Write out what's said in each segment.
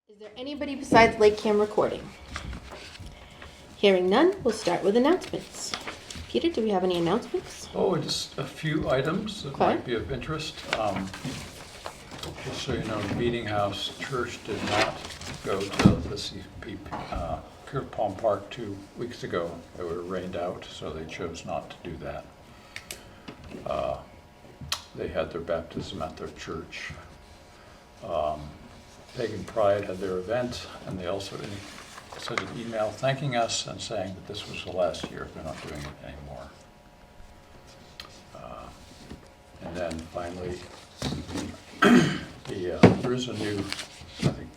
Is there anybody besides LakeCAM recording? Hearing none, we'll start with announcements. Peter, do we have any announcements? Oh, just a few items that Okay. might be of interest. Just so you know, the Meeting House Church did not go to the CP Clear Palm Park 2 weeks ago. They were rained out, so they chose not to do that. They had their baptism at their church. Pagan Pride had their event, and they also sent an email thanking us and saying that this was the last year. They're not doing it anymore. And then finally, there is a new, I think,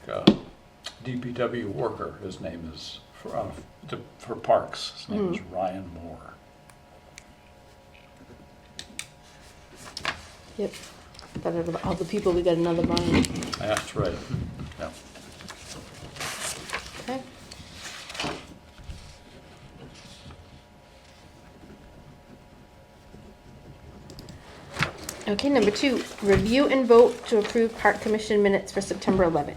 DPW worker. His name is, for parks, his name is Ryan Moore. Yep. Out of all the people, we got another Brian. That's right. Yeah. Okay. Okay, number 2, review and vote to approve Park Commission minutes for September 11th.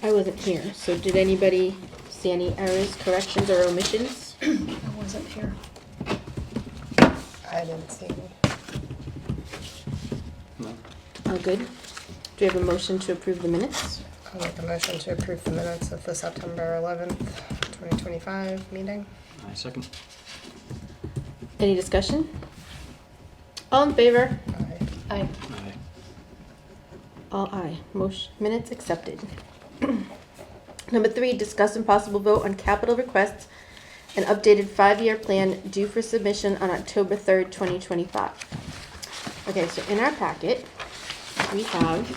I wasn't here, so did anybody see any errors, corrections, or omissions? I wasn't here. I didn't see any. No. All good. Do we have a motion to approve the minutes? I'll make a motion to approve the minutes of the September 11th, 2025 meeting. I second. Any discussion? All in favor? Aye. Aye. Aye. All aye. Motion minutes accepted. Number 3, discuss and possible vote on capital requests and updated 5-year plan due for submission on October 3rd, 2025. Okay, so in our packet, we have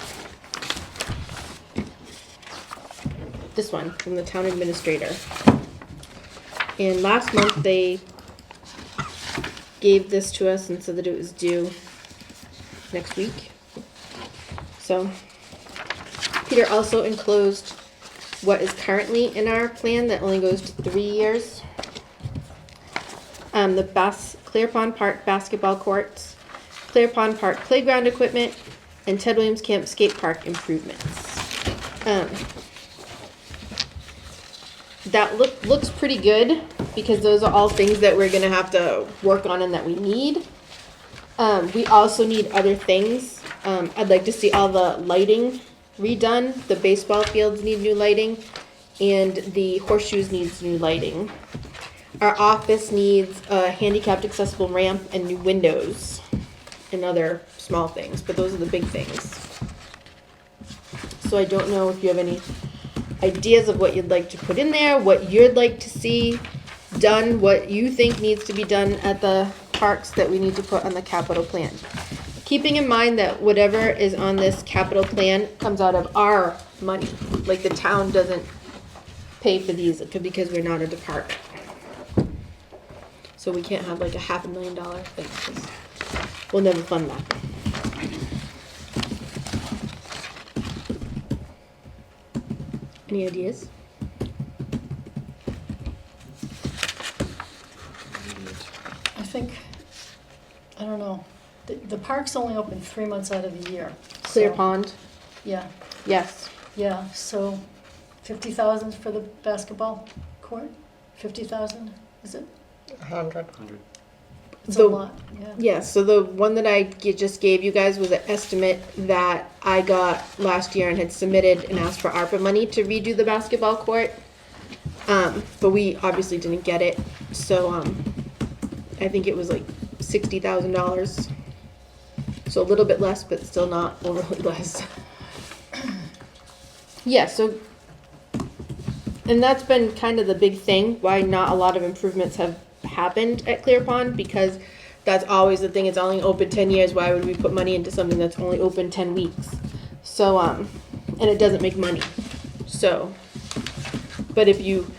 this one from the town administrator. And last month they gave this to us and said that it was due next week. So Peter also enclosed what is currently in our plan that only goes to 3 years. The Clear Pond Park basketball courts, Clear Pond Park playground equipment, and Ted Williams Camp skate park improvements. That looks pretty good because those are all things that we're gonna have to work on and that we need. We also need other things. I'd like to see all the lighting redone. The baseball fields need new lighting, and the horseshoes needs new lighting. Our office needs a handicapped accessible ramp and new windows and other small things, but those are the big things. So I don't know if you have any ideas of what you'd like to put in there, what you'd like to see done, what you think needs to be done at the parks that we need to put on the capital plan. Keeping in mind that whatever is on this capital plan comes out of our money. Like the town doesn't pay for these because we're not a department. So we can't have like a $500,000 thing, 'cause we'll never fund that. Any ideas? I think, I don't know, the park's only open 3 months out of the year. Clear so- Pond? Yeah, Yes. yeah, so 50,000 for the basketball court? 50,000, is it? 100. 100. It's The- a lot, yeah. Yeah, so the one that I just gave you guys was an estimate that I got last year and had submitted and asked for ARPA money to redo the basketball court. But we obviously didn't get it, so, I think it was like $60,000. So a little bit less, but still not overly less. Yeah, so, and that's been kind of the big thing, why not a lot of improvements have happened at Clear Pond, because that's always the thing, it's only open 10 years, why would we put money into something that's only open 10 weeks? So, and it doesn't make money, so, but if you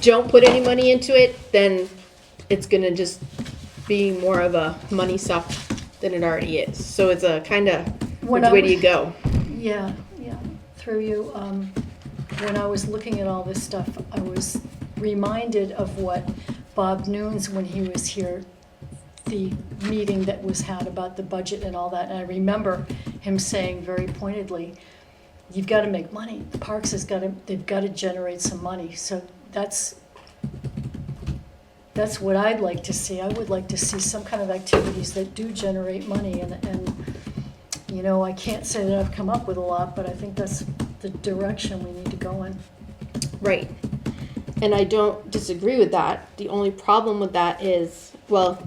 don't put any money into it, then it's gonna just be more of a money suck than it already is, so it's a kinda, When which I way do w- you go? Yeah, through you, when I was looking at all this stuff, I was reminded of what Bob Nunes, when he was here the meeting that was had about the budget and all that, and I remember him saying very pointedly, you've got to make money. The parks they've got to generate some money. So that's what I'd like to see. I would like to see some kind of activities that do generate money, and you know, I can't say that I've come up with a lot, but I think that's the direction we need to go in. Right. And I don't disagree with that. The only problem with that is, well,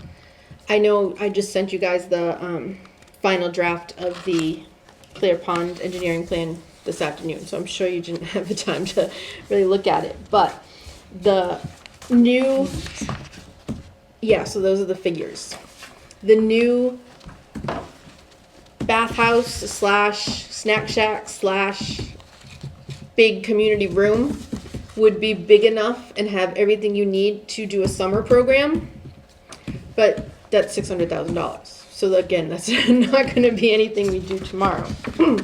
I know I just sent you guys the final draft of the Clear Pond engineering plan this afternoon, so I'm sure you didn't have the time to really look at it. But the new, yeah, so those are the figures. The new bathhouse slash snack shack slash big community room would be big enough and have everything you need to do a summer program, but that's $600,000. So again, that's not going to be anything we do tomorrow. So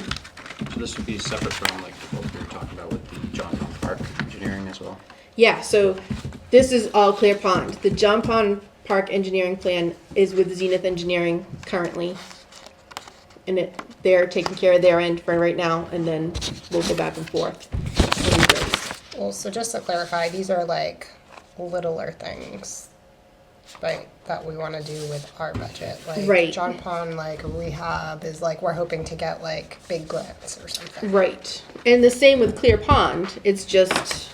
this would be separate from like what we were talking about with the John Pond Park engineering as well? Yeah, so this is all Clear Pond. The John Pond Park engineering plan is with Zenith Engineering currently, and they're taking care of their end for right now, and then we'll go back and forth. Well, so just to clarify, these are like littler things, right, that we want to do with our budget. Like Right. John Pond, like rehab is like we're hoping to get like big grants or something. Right. And the same with Clear Pond. It's just,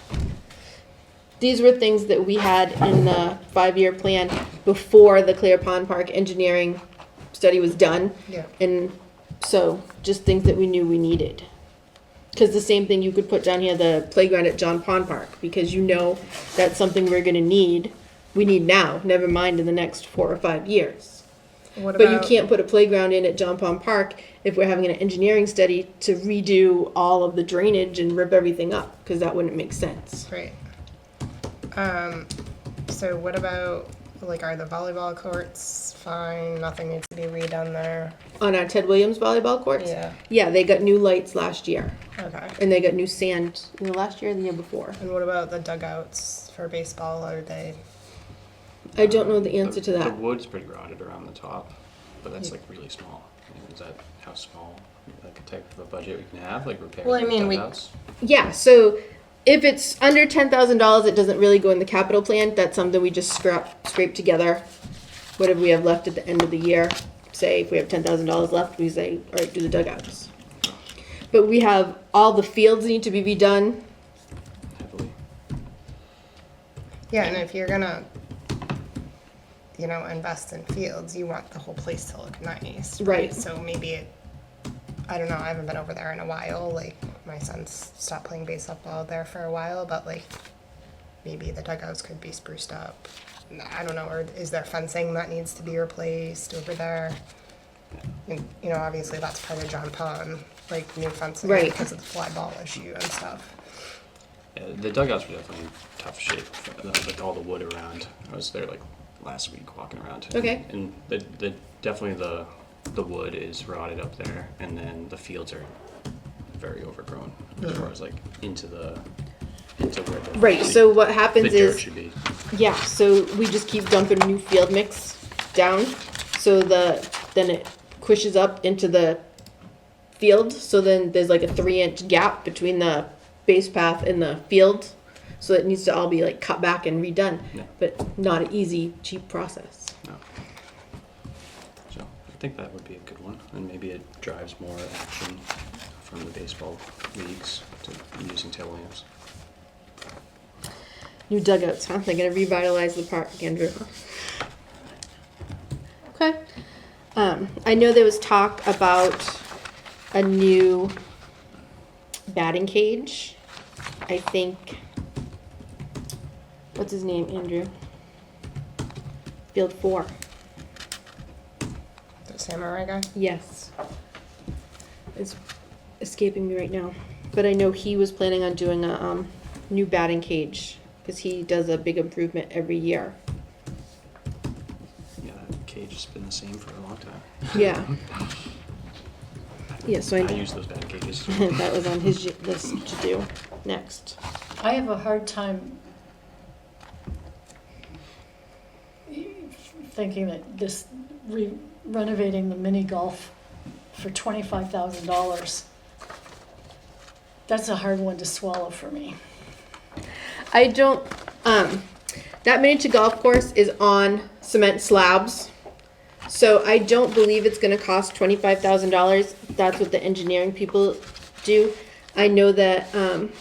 these were things that we had in the 5-year plan before the Clear Pond Park engineering study was done. Yeah. And so just things that we knew we needed. Because the same thing you could put down here, the playground at John Pond Park, because you know that's something we're going to need. We need now, never mind in the next 4 or 5 years. What But about, you can't put a playground in at John Pond Park if we're having an engineering study to redo all of the drainage and rip everything up, because that wouldn't make sense. Right. So what about, like, are the volleyball courts fine? Nothing needs to be redone there? On our Ted Williams volleyball courts? Yeah. Yeah, they got new lights last year. Okay. And they got new sand, last year or the year before. And what about the dugouts for baseball? Are they, I don't know the answer to The that. wood's pretty rotted around the top, but that's like really small. I mean, is that how small, like a type of a budget we can have, like repairs Well, I of mean, we- dugouts? Yeah, so if it's under $10,000, it doesn't really go in the capital plan. That's something we just scrape together. Whatever we have left at the end of the year. Say if we have $10,000 left, we say, all right, do the dugouts. But we have all the fields need to be redone. Heavily. yeah, and if you're gonna, you know, invest in fields, you want the whole place to look nice. Right. So maybe I don't know, I haven't been over there in a while. Like, my son's stopped playing baseball there for a while, but like, maybe the dugouts could be spruced up. I don't know, or is there fencing that needs to be replaced over there? And, you know, obviously that's part of John Pond, like new fencing Right. because of the fly ball issue and stuff. Yeah, the dugouts were definitely in tough shape. Like all the wood around. I was there like last week walking around. Okay. And definitely the wood is rotted up there, and then the fields are very overgrown as far as like into where the Right, so what the happens dirt is, should be. yeah, so we just keep dumping new field mix down. So then it pushes up into the field. So then there's like a 3-inch gap between the base path and the field. So it needs to all be like cut back and redone, Yeah. but not an easy, cheap process. No. So I think that would be a good one, and maybe it drives more action from the baseball leagues to using Ted Williams. New dugouts, huh? They're gonna revitalize the park, Andrew. Okay. I know there was talk about a new batting cage. I think, what's his name, Andrew? Field 4. The samurai guy? Yes. It's escaping me right now. But I know he was planning on doing a new batting cage because he does a big improvement every year. Yeah, that cage has been the same for a long time. Yeah. Yeah, so I I use those bad cages. that was on his list to do next. I have a hard time thinking that this renovating the mini golf for $25,000, that's a hard one to swallow for me. I don't, that miniature golf course is on cement slabs. So I don't believe it's gonna cost $25,000. That's what the engineering people do. I know that,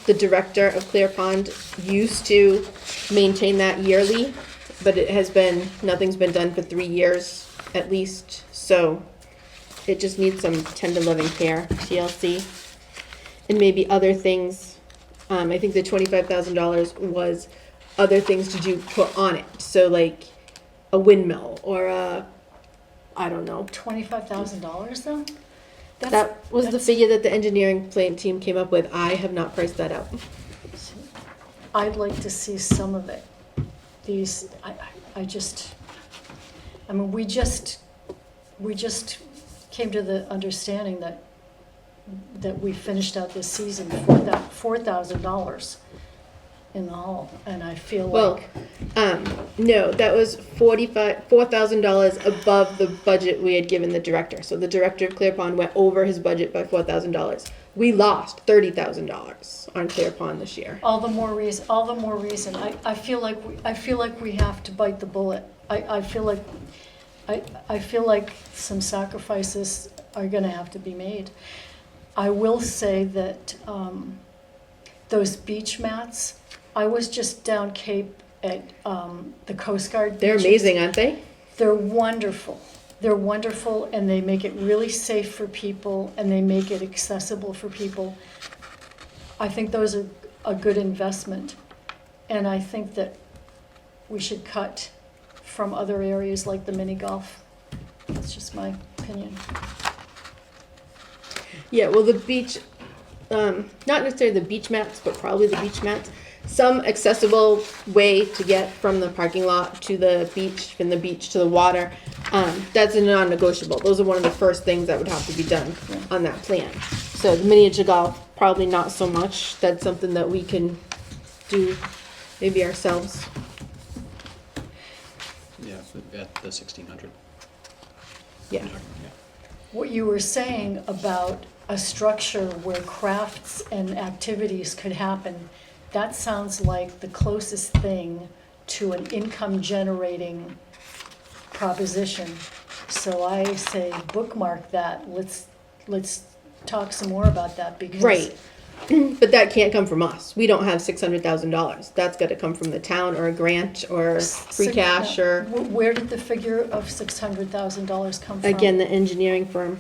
the director of Clear Pond used to maintain that yearly, but nothing's been done for 3 years at least. So it just needs some tender loving care, TLC. And maybe other things. I think the $25,000 was other things to put on it. So like a windmill or I don't know. $25,000 though? That was the figure that the engineering plan team came up with. I have not priced that out. I'd like to see some of it. We just came to the understanding that we finished out this season for that $4,000 in the hall, and I feel Well, like no, that was $4,000 above the budget we had given the director. So the director of Clear Pond went over his budget by $4,000. We lost $30,000 on Clear Pond this year. all the more reason. I feel like we have to bite the bullet. I feel like some sacrifices are going to have to be made. I will say that those beach mats. I was just down Cape at the Coast Guard. They're beaches. amazing, aren't they? They're wonderful. They're wonderful, and they make it really safe for people, and they make it accessible for people. I think those are a good investment, and I think that we should cut from other areas like the mini golf. That's just my opinion. Yeah, well, the beach, not necessarily the beach mats, but probably the beach mats. Some accessible way to get from the parking lot to the beach, from the beach to the water. That's a non-negotiable. Those are one of the first things that would have to be done on that plan. So the miniature golf, probably not so much. That's something that we can do maybe ourselves. Yeah, at the 1600. Yeah. What you were saying about a structure where crafts and activities could happen, that sounds like the closest thing to an income generating proposition. So I say bookmark that. Let's talk some more about that because Right. But that can't come from us. We don't have $600,000. That's got to come from the town or a grant or free cash or, Where did the figure of $600,000 come from? again, the engineering firm.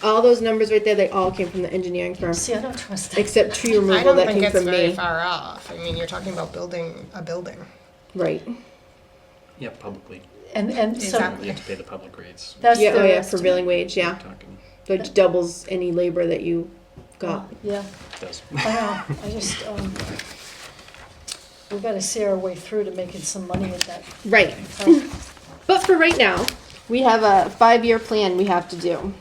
All those numbers right there, they all came from the engineering firm. See, I don't trust that. Except tree I removal don't that think came it's from very me. far off. I mean, you're talking about building a building. Right. Yeah, publicly. And so Exactly. You have to pay the public rates. that's Yeah, their oh yeah, estimate. prevailing wage, yeah. Talking, Which doubles any labor that you got. Yeah, does. I know. I just we got to see our way through to making some money with that. Right. But for right now, we have a 5-year plan we have to do.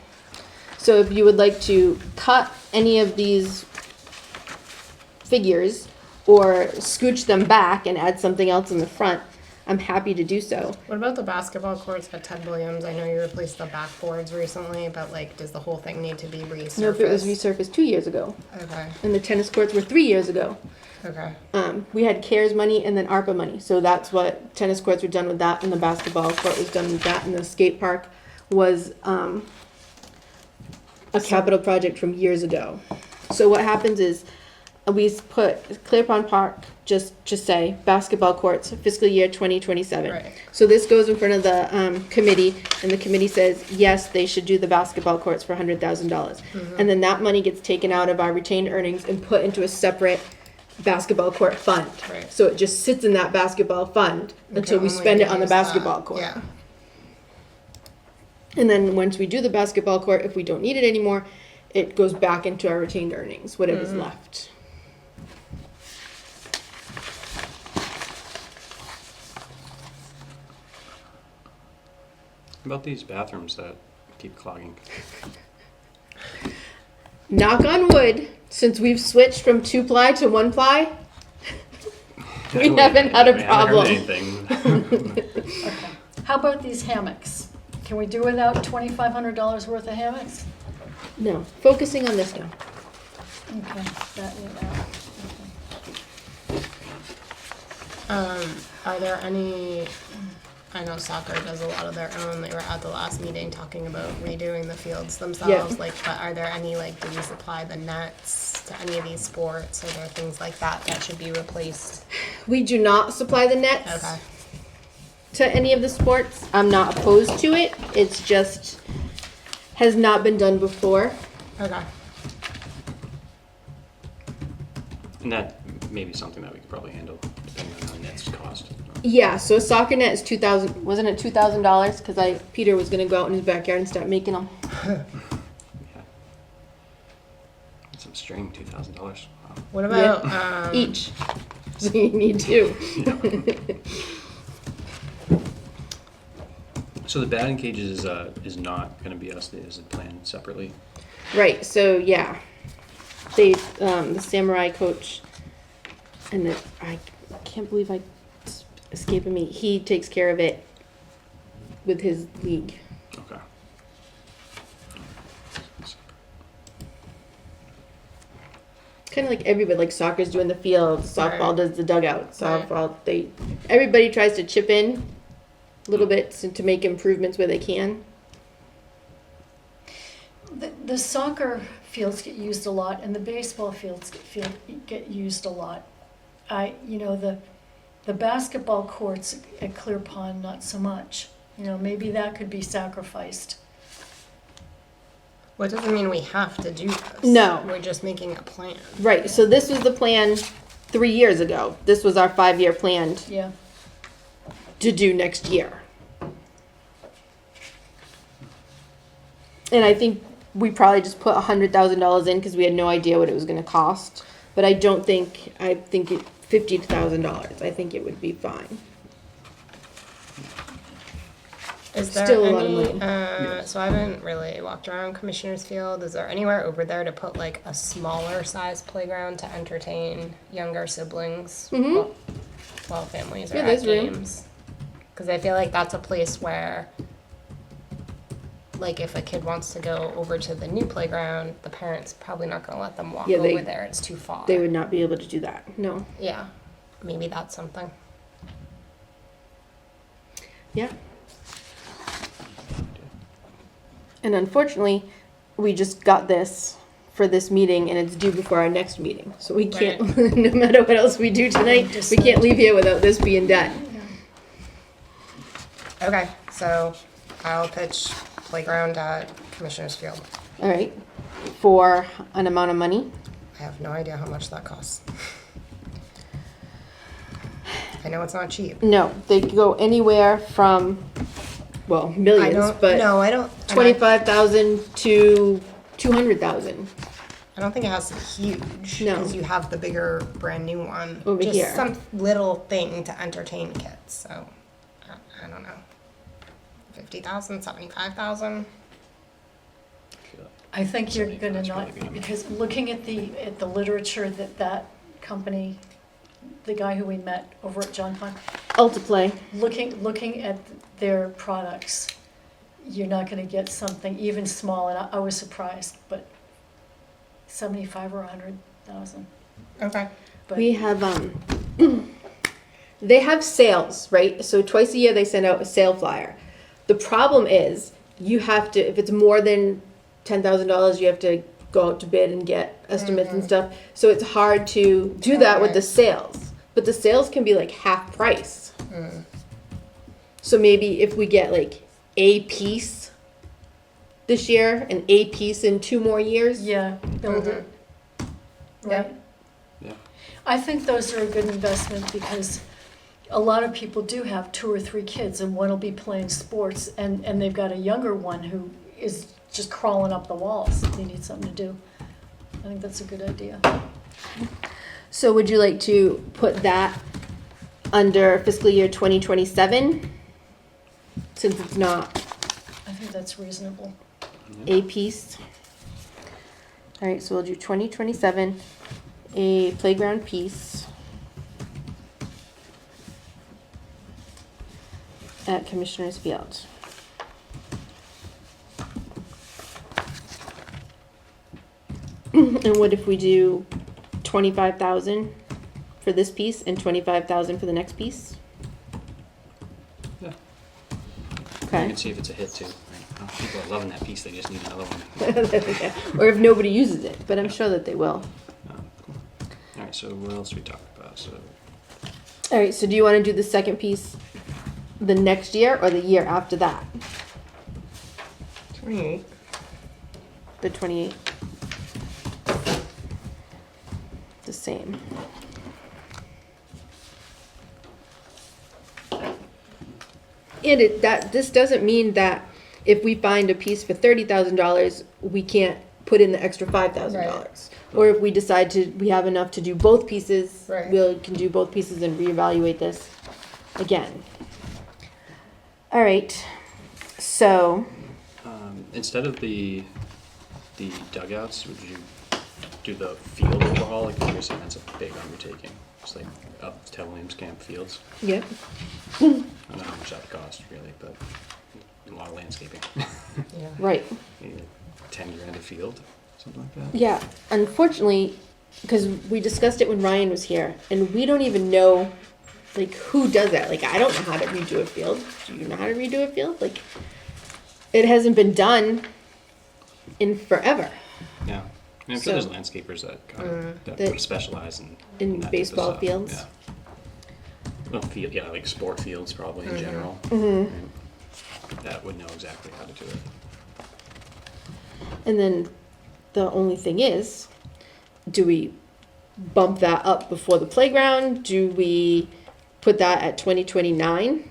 So if you would like to cut any of these figures or scooch them back and add something else in the front, I'm happy to do so. What about the basketball courts at Ted Williams? I know you replaced the backboards recently, but like, does the whole thing need to be resurfaced? No, if it was resurfaced 2 years ago, Okay, and the tennis courts were 3 years ago. okay. We had CARES money and then ARPA money. So that's what tennis courts were done with that, and the basketball court was done with that, and the skate park was a capital project from years ago. So what happens is we put Clear Pond Park, just say basketball courts, fiscal year 2027. Right. So this goes in front of the committee, and the committee says, yes, they should do the basketball courts for $100,000. And then that money gets taken out of our retained earnings and put into a separate basketball court fund. Right. So it just sits in that basketball fund until we can spend only it on the use that. basketball court. Yeah. And then once we do the basketball court, if we don't need it anymore, it goes back into our retained earnings, whatever's left. How about these bathrooms that keep clogging? Knock on wood, since we've switched from 2-ply to 1-ply, we haven't had a problem. Okay. How about these hammocks? Can we do without $2,500 worth of hammocks? No, focusing on this now. Okay, that, yeah. Are there any, I know soccer does a lot of their own, they were at the last meeting talking about redoing the fields themselves, like, but are there any, like, do we supply the nets to any of these sports? Are there things like that that should be replaced? We do not supply the nets Okay, to any of the sports. I'm not opposed to it. It's just has not been done before. okay. And that may be something that we could probably handle, depending on the net's cost. Yeah, so a soccer net is $2,000. Wasn't it $2,000? Because Peter was gonna go out in his backyard and start making them. Yeah. Some string, $2,000. Wow. What about, Each. So you need two. So the batting cages is not going to be us. Is it planned separately? Right. So yeah, they the samurai coach, and I can't believe it's escaping me. He takes care of it with his league. Okay. Kind of like everybody, like soccer's doing the field, softball Right. does the dugout, Right. softball everybody tries to chip in a little bit to make improvements where they can. The soccer fields get used a lot, and the baseball fields get used a lot. The basketball courts at Clear Pond, not so much. Maybe that could be sacrificed. well, it doesn't mean we have to do this. No. We're just making a plan. Right. So this was the plan 3 years ago. This was our 5-year plan Yeah. to do next year. And I think we probably just put $100,000 in because we had no idea what it was going to cost. But I think $50,000. I think it would be fine. Is there Still a lot of any, money. so I haven't really walked around Commissioner's Field. Is there anywhere over there to put like a smaller size playground to entertain younger siblings Mhm. while families are Yeah, at there's room. games? Because I feel like that's a place where, like, if a kid wants to go over to the new playground, the parents probably not going to let them walk Yeah, over there. It's too far. They would not be able to do that. No. Yeah, maybe that's something. Yeah. And unfortunately, we just got this for this meeting and it's due before our next meeting. So we can't, no matter what else we do tonight, we can't leave here without this being done. Okay, so I'll pitch playground at Commissioner's Field. All right. For an amount of money. I have no idea how much that costs. I know it's not cheap. No, they could go anywhere from, well, I millions, don't. but No, I don't. and 25,000 to 200,000. I don't think it has to be huge. No. Because you have the bigger, brand new one. Over Just here. some little thing to entertain kids. So, I don't know. 50,000, 75,000. I think you're 75 gonna is not, probably gonna be- because looking at the literature that company, the guy who we met over at John Pond, Ultiplay. looking at their products, you're not gonna get something even small, and I was surprised, but 75 or 100,000. Okay. But We have, they have sales, right? So twice a year they send out a sale flyer. The problem is you have to, if it's more than $10,000, you have to go out to bid and get estimates and stuff. So it's hard to do that with the sales. But the sales can be like half price. So maybe if we get like a piece this year and a piece in 2 more years. yeah, build it. Right? Yeah. I think those are a good investment because a lot of people do have 2 or 3 kids and one will be playing sports and they've got a younger one who is just crawling up the walls. They need something to do. I think that's a good idea. So would you like to put that under fiscal year 2027? Since it's not I think that's reasonable. a piece. All right, so we'll do 2027, a playground piece. at Commissioner's Field. And what if we do 25,000 for this piece and 25,000 for the next piece? Yeah. You Okay. can see if it's a hit too. Right? Oh, people are loving that piece. They just need another one. Or if nobody uses it, but I'm sure that they will. Cool. All right. So what else we talked about? So All right, so do you want to do the second piece the next year or the year after that? 28. The 28. The same. And this doesn't mean that if we find a piece for $30,000, we can't put in the extra $5,000. Right. Or if we decide we have enough to do both pieces, Right. we can do both pieces and reevaluate this again. All right, so instead of the dugouts, would you do the field overhaul? Like you're saying, that's a big undertaking. It's like up to Williams Camp Fields. yep. I don't know how much that would cost really, but a lot of landscaping. Yeah. Right. Maybe 10 grand a field, something like that. Yeah, unfortunately, because we discussed it when Ryan was here, and we don't even know, like, who does that. Like, I don't know how to redo a field. Do you know how to redo a field? Like, it hasn't been done in forever Yeah. I mean, I'm So- sure there's landscapers that That- that specialize in in that type of baseball stuff. fields? Yeah. Well, yeah, like sport fields probably in general. Mm-hmm. And that would know exactly how to do it. And then the only thing is, do we bump that up before the playground? Do we put that at 2029?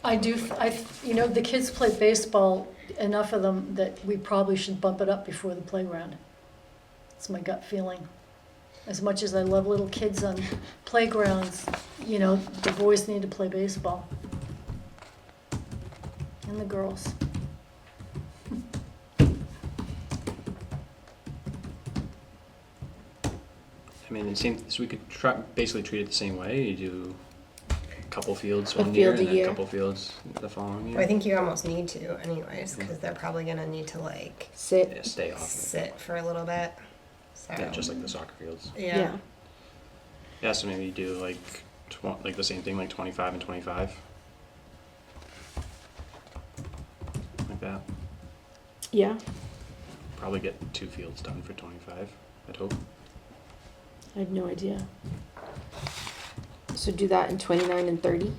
The kids play baseball, enough of them that we probably should bump it up before the playground. It's my gut feeling. As much as I love little kids on playgrounds, the boys need to play baseball. And the girls. I mean, it seems so we could basically treat it the same way. You do a couple fields A one year field a and then year. a couple fields the following year. I think you almost need to, anyways, because they're probably gonna need to like Sit. Yeah, stay off. sit for a little bit. So Yeah, just like the soccer fields. yeah. Yeah, so maybe you do like like the same thing, like 25 and 25. Like that. Yeah, Probably get 2 fields done for 25, I'd hope. I have no idea. So do that in 29 and 30.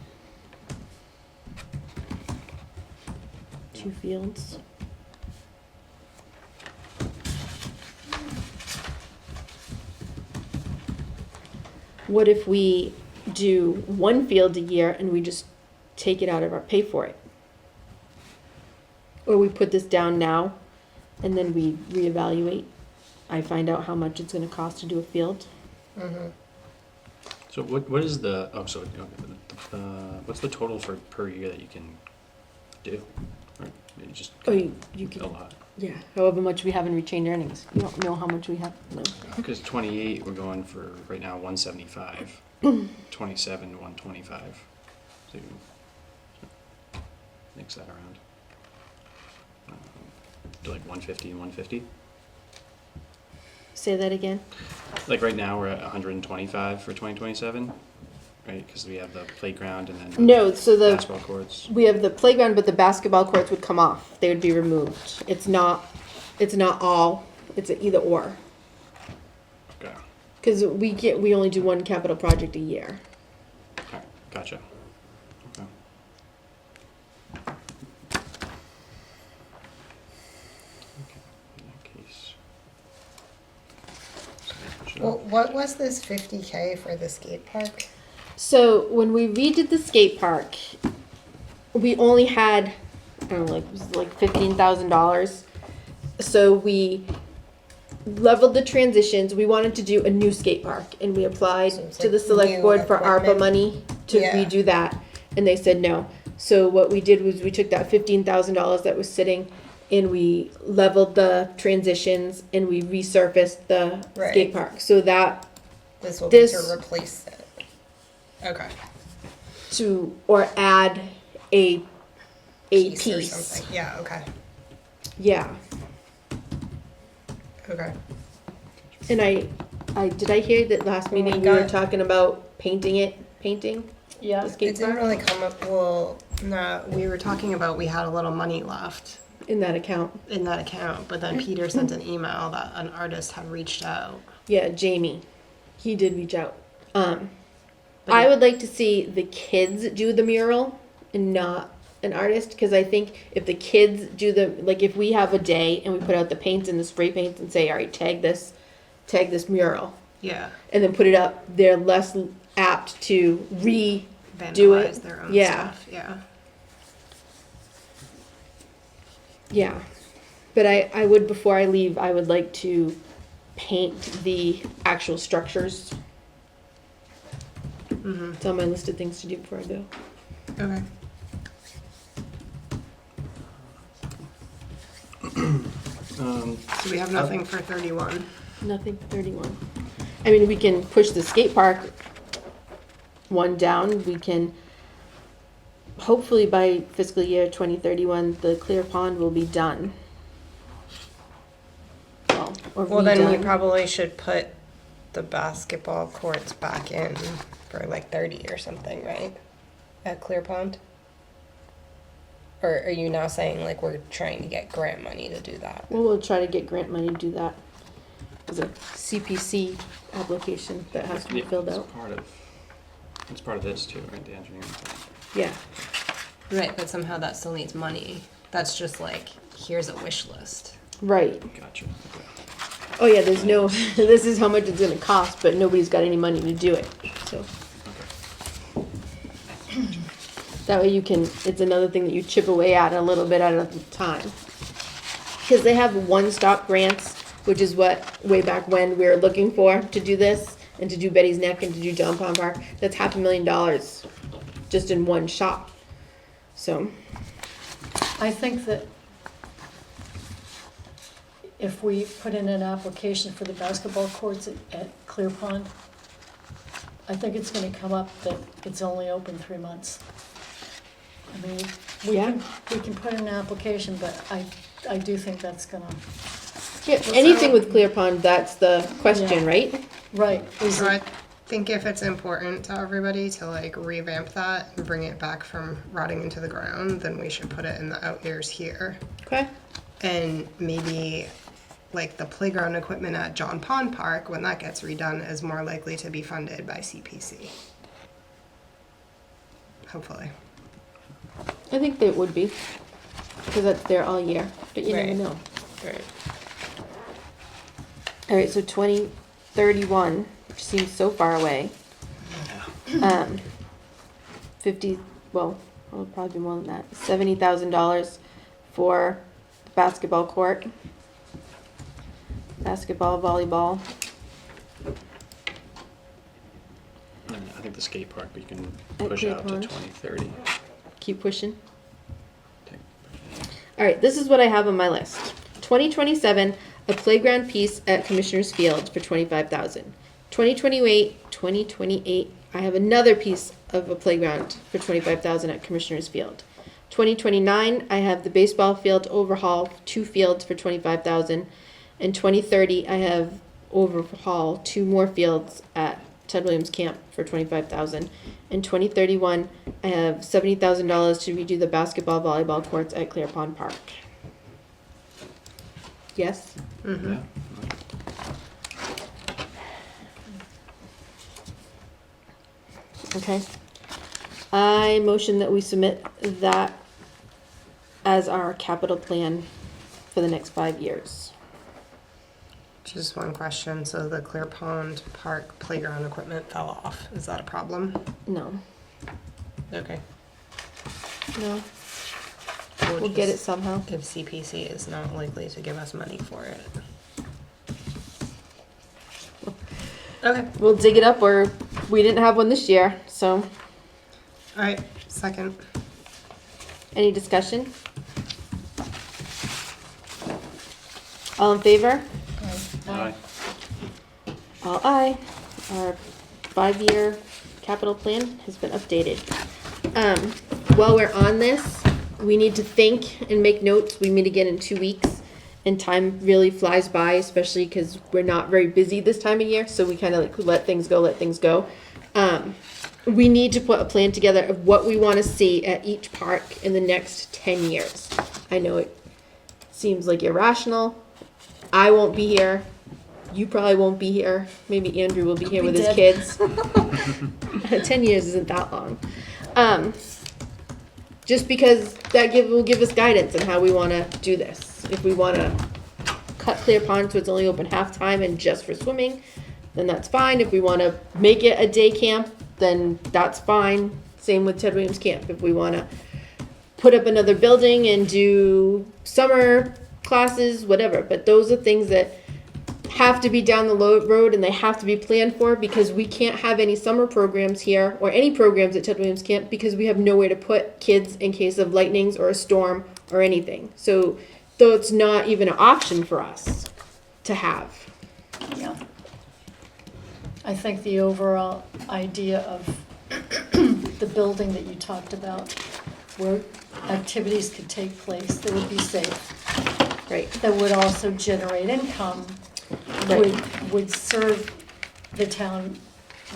2 fields. What if we do 1 field a year and we just take it out of our pay for it? Or we put this down now and then we reevaluate. I find out how much it's going to cost to do a field. Mm-hmm. So what is the what's the total for per year that you can do? Or you just Oh, you a can, lot. yeah, however much we have in retained earnings. You don't know how much we have, no. Because 28 we're going for right now 175. 27 125. So you mix that around. Do like 150 and 150. Say that again. Like right now, we're at 125 for 2027, right? Because we have the playground and then No, so the basketball courts. we have the playground, but the basketball courts would come off. They would be removed. It's not all. It's an either or. Okay. Because we only do 1 capital project a year. Alright, gotcha. Okay. Okay, in that case. Well, what was this 50K for the skate park? So when we redid the skate park, we only had, I don't know, it was like $15,000. So we leveled the transitions. We wanted to do a new skate park, and we applied So it's to like the select new board for ARPA equipment? money to Yeah. redo that, and they said no. So what we did was we took that $15,000 that was sitting, and we leveled the transitions, and we resurfaced the Right. skate park. So that This will be This- to replace it. Okay. or add a Or piece. something. Yeah, okay. Yeah. Okay. And I did I hear that last When we meeting we were got- talking about painting? Yeah, The skate It didn't park really come up, well, no, we were talking about we had a little money left in that account. in that account, but then Peter sent an email that an artist had reached out. Yeah, Jamie. He did reach out. But I it- would like to see the kids do the mural and not an artist, because I think if the kids do like if we have a day and we put out the paints and the spray paints and say, all right, tag this mural, Yeah. and then put it up, they're less apt to redo Vandalize it. their own Yeah. stuff. Yeah. Yeah. But I would, before I leave, I would like to paint the actual structures. Mm-hmm. It's on my list of things to do before I go. Okay. So we have nothing for 31. Nothing, 31. I mean, we can push the skate park one down. We can, hopefully by fiscal year 2031, the clear pond will be done. Well, then we redone. probably should put the basketball courts back in for like 30 or something, right? At Clear Pond? Or are you now saying like we're trying to get grant money to do that? Well, we'll try to get grant money to do that. There's a CPC application that has to be filled it's out. It's part of this too, right? The engineering part. Yeah. Right, but somehow that still needs money. That's just like, here's a wish list. Right. Gotcha. Okay. Oh yeah, there's no, this is how much it's gonna cost, but nobody's got any money to do it, so. That way you can, it's another thing that you chip away at a little bit at a time. Cause they have one-stop grants, which is what, way back when, we were looking for to do this, and to do Betty's Neck and to do John Pond Park. That's $500,000 just in one shop, so. I think that if we put in an application for the basketball courts at Clear Pond, I think it's gonna come up that it's only open 3 months. I mean, Yeah. we can put in an application, but I do think that's gonna, Yeah, anything with Clear Pond, that's the question, Yeah. right? right, is So I it, think if it's important to everybody to like revamp that and bring it back from rotting into the ground, then we should put it in the out years here. Okay. And maybe like the playground equipment at John Pond Park, when that gets redone, is more likely to be funded by CPC. Hopefully. I think they would be, because that's there all year, but you never Right. know. Right. All right, so 2031, which seems so far away. 50, well, it'll probably be more than that. $70,000 for the basketball court, basketball, volleyball. And I think the skate park we can At push Clear out to Pond. 2030. Keep pushing. Take- All right, this is what I have on my list. 2027, a playground piece at Commissioners Field for 25,000. 2028, I have another piece of a playground for 25,000 at Commissioners Field. 2029, I have the baseball field overhaul, 2 fields for 25,000. And 2030, I have overhaul 2 more fields at Ted Williams Camp for 25,000. In 2031, I have $70,000 to redo the basketball volleyball courts at Clear Pond Park. Yes? Mm-hmm. Yeah. Okay. I motion that we submit that as our capital plan for the next 5 years. Just one question. So the Clear Pond Park playground equipment fell off. Is that a problem? No, Okay. no, we'll get it somehow. If CPC is not likely to give us money for it. Okay. We'll dig it up, or we didn't have one this year, so. All right. Second. Any discussion? All in favor? right, Aye. All aye. our 5-year capital plan has been updated. While we're on this, we need to think and make notes. We meet again in 2 weeks, and time really flies by, especially because we're not very busy this time of year, so we kind of like let things go. We need to put a plan together of what we want to see at each park in the next 10 years. I know it seems like irrational. I won't be here. You probably won't be here. Maybe Andrew will be here with his dead. kids. 10 years isn't that long. Just because that will give us guidance on how we want to do this. If we want to cut Clear Pond so it's only open half time and just for swimming, then that's fine. If we want to make it a day camp, then that's fine. Same with Ted Williams Camp. If we want to put up another building and do summer classes, whatever. But those are things that have to be down the road and they have to be planned for, because we can't have any summer programs here or any programs at Ted Williams Camp because we have nowhere to put kids in case of lightnings or a storm or anything. So though it's not even an option for us to have. Yeah. I think the overall idea of the building that you talked about, where activities could take place that would be safe, Right. that would also generate income, Right. would serve the town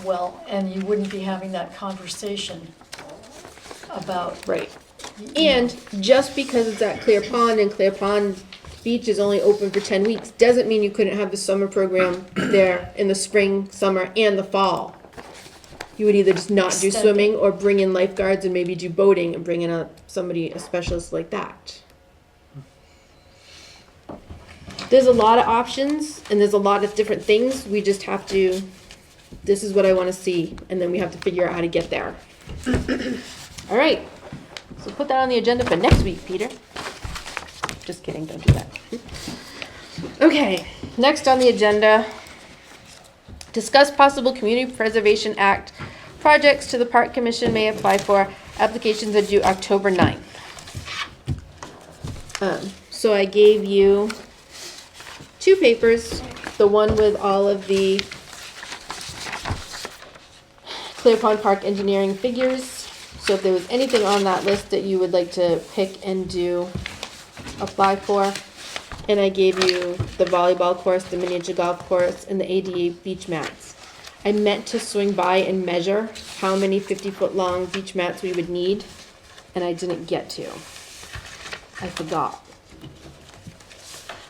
well, and you wouldn't be having that conversation about. Right. And just because it's at Clear Pond and Clear Pond Beach is only open for 10 weeks, doesn't mean you couldn't have the summer program there in the spring, summer, and the fall. You would either just not do Extend it. swimming or bring in lifeguards and maybe do boating and bring in a specialist like that. There's a lot of options and there's a lot of different things. We just have to, this is what I want to see, and then we have to figure out how to get there. All right. So put that on the agenda for next week, Peter. Just kidding, don't do that. Okay, next on the agenda, discuss possible Community Preservation Act projects to the Park Commission may apply for. Applications are due October 9th. So I gave you 2 papers, the one with all of the Clear Pond Park engineering figures. So if there was anything on that list that you would like to pick and apply for. And I gave you the volleyball course, the miniature golf course, and the ADA beach mats. I meant to swing by and measure how many 50-foot long beach mats we would need, and I didn't get to. I forgot.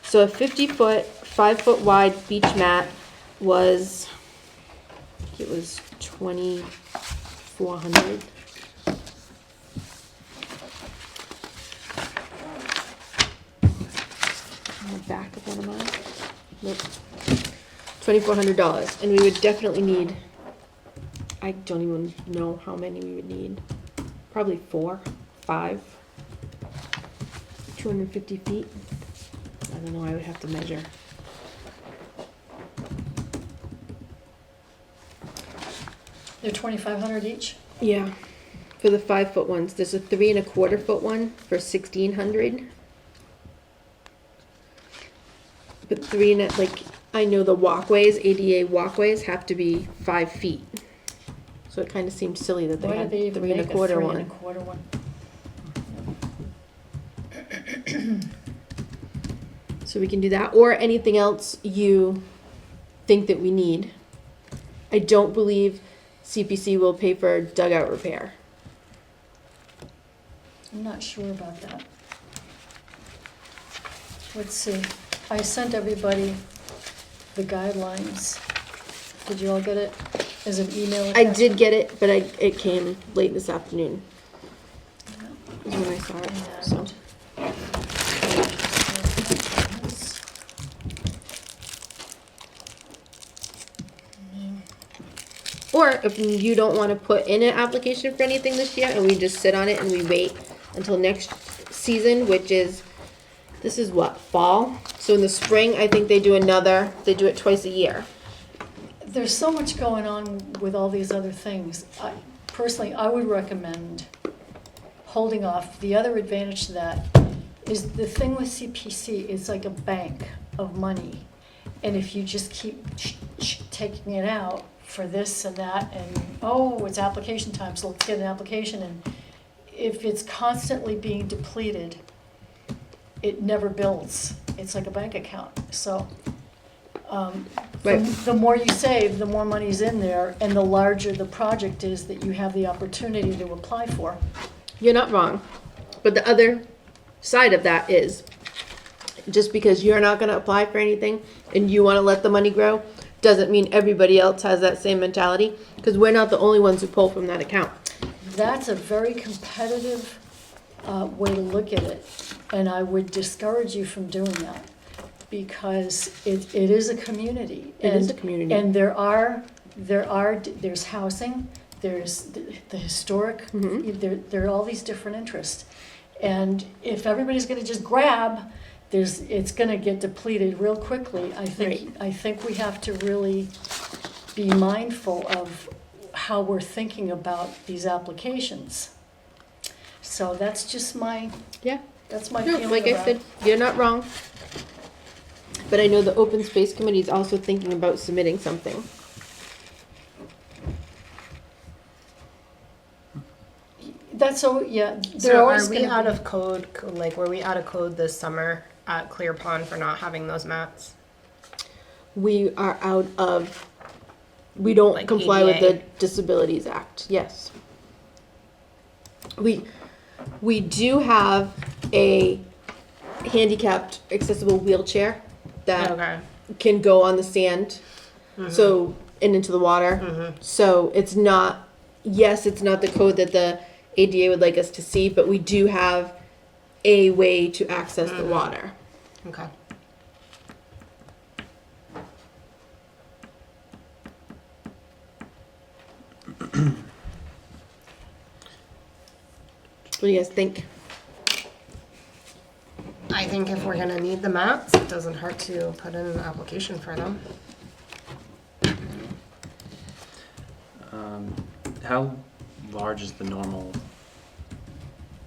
So a 50-foot, 5-foot wide beach mat was, it was $2,400. Back of one of mine. Nope. $2,400, and we would definitely need. I don't even know how many we would need. Probably 4, 5. 250 feet. I don't know. I would have to measure. They're 2,500 each? Yeah, for the 5-foot ones. There's a 3 1/4 foot one for 1,600. But 3 I know the walkways, ADA walkways, have to be 5 feet. So it kind of seemed silly that they Why had did they even 3 make a 1/4 3 one. 1/4 one? So we can do that, or anything else you think that we need. I don't believe CPC will pay for dugout repair. I'm not sure about that. Let's see. I sent everybody the guidelines. Did you all get it as an email? I did get it, but it came late this afternoon. Is when I saw it. So. Or if you don't want to put in an application for anything this year and we just sit on it and we wait until next season, which is, this is what, fall? So in the spring, I think they do it twice a year. There's so much going on with all these other things. Personally, I would recommend holding off. The other advantage to that is the thing with CPC is like a bank of money. And if you just keep taking it out for this and that, and, oh, it's application time, so let's get an application, and if it's constantly being depleted, it never builds. It's like a bank account, so, Right. the more you save, the more money's in there, and the larger the project is that you have the opportunity to apply for. You're not wrong. But the other side of that is just because you're not going to apply for anything and you want to let the money grow doesn't mean everybody else has that same mentality, because we're not the only ones who pull from that account. That's a very competitive way to look at it, and I would discourage you from doing that, because it is a community. It is a community. And there's housing, there's the historic, there are all these different interests. And if everybody's gonna just grab, it's gonna get depleted real quickly. I think we have to really be mindful of how we're thinking about these applications. So that's just Yeah. that's my No, feeling like about I said, you're not wrong. But I know the Open Space Committee is also thinking about submitting something. That's so, yeah, they're So always are we gonna out be- of code, like, were we out of code this summer at Clear Pond for not having those mats? We are out of, we don't Like comply with the ADA. Disabilities Act, yes. We do have a handicapped accessible wheelchair that Okay. can go on the sand, so, and into the water. So it's not, yes, it's not the code that the ADA would like us to see, but we do have a way to access the water. Okay. What do you guys think? I think if we're gonna need the mats, it doesn't hurt to put in an application for them. How large is the normal,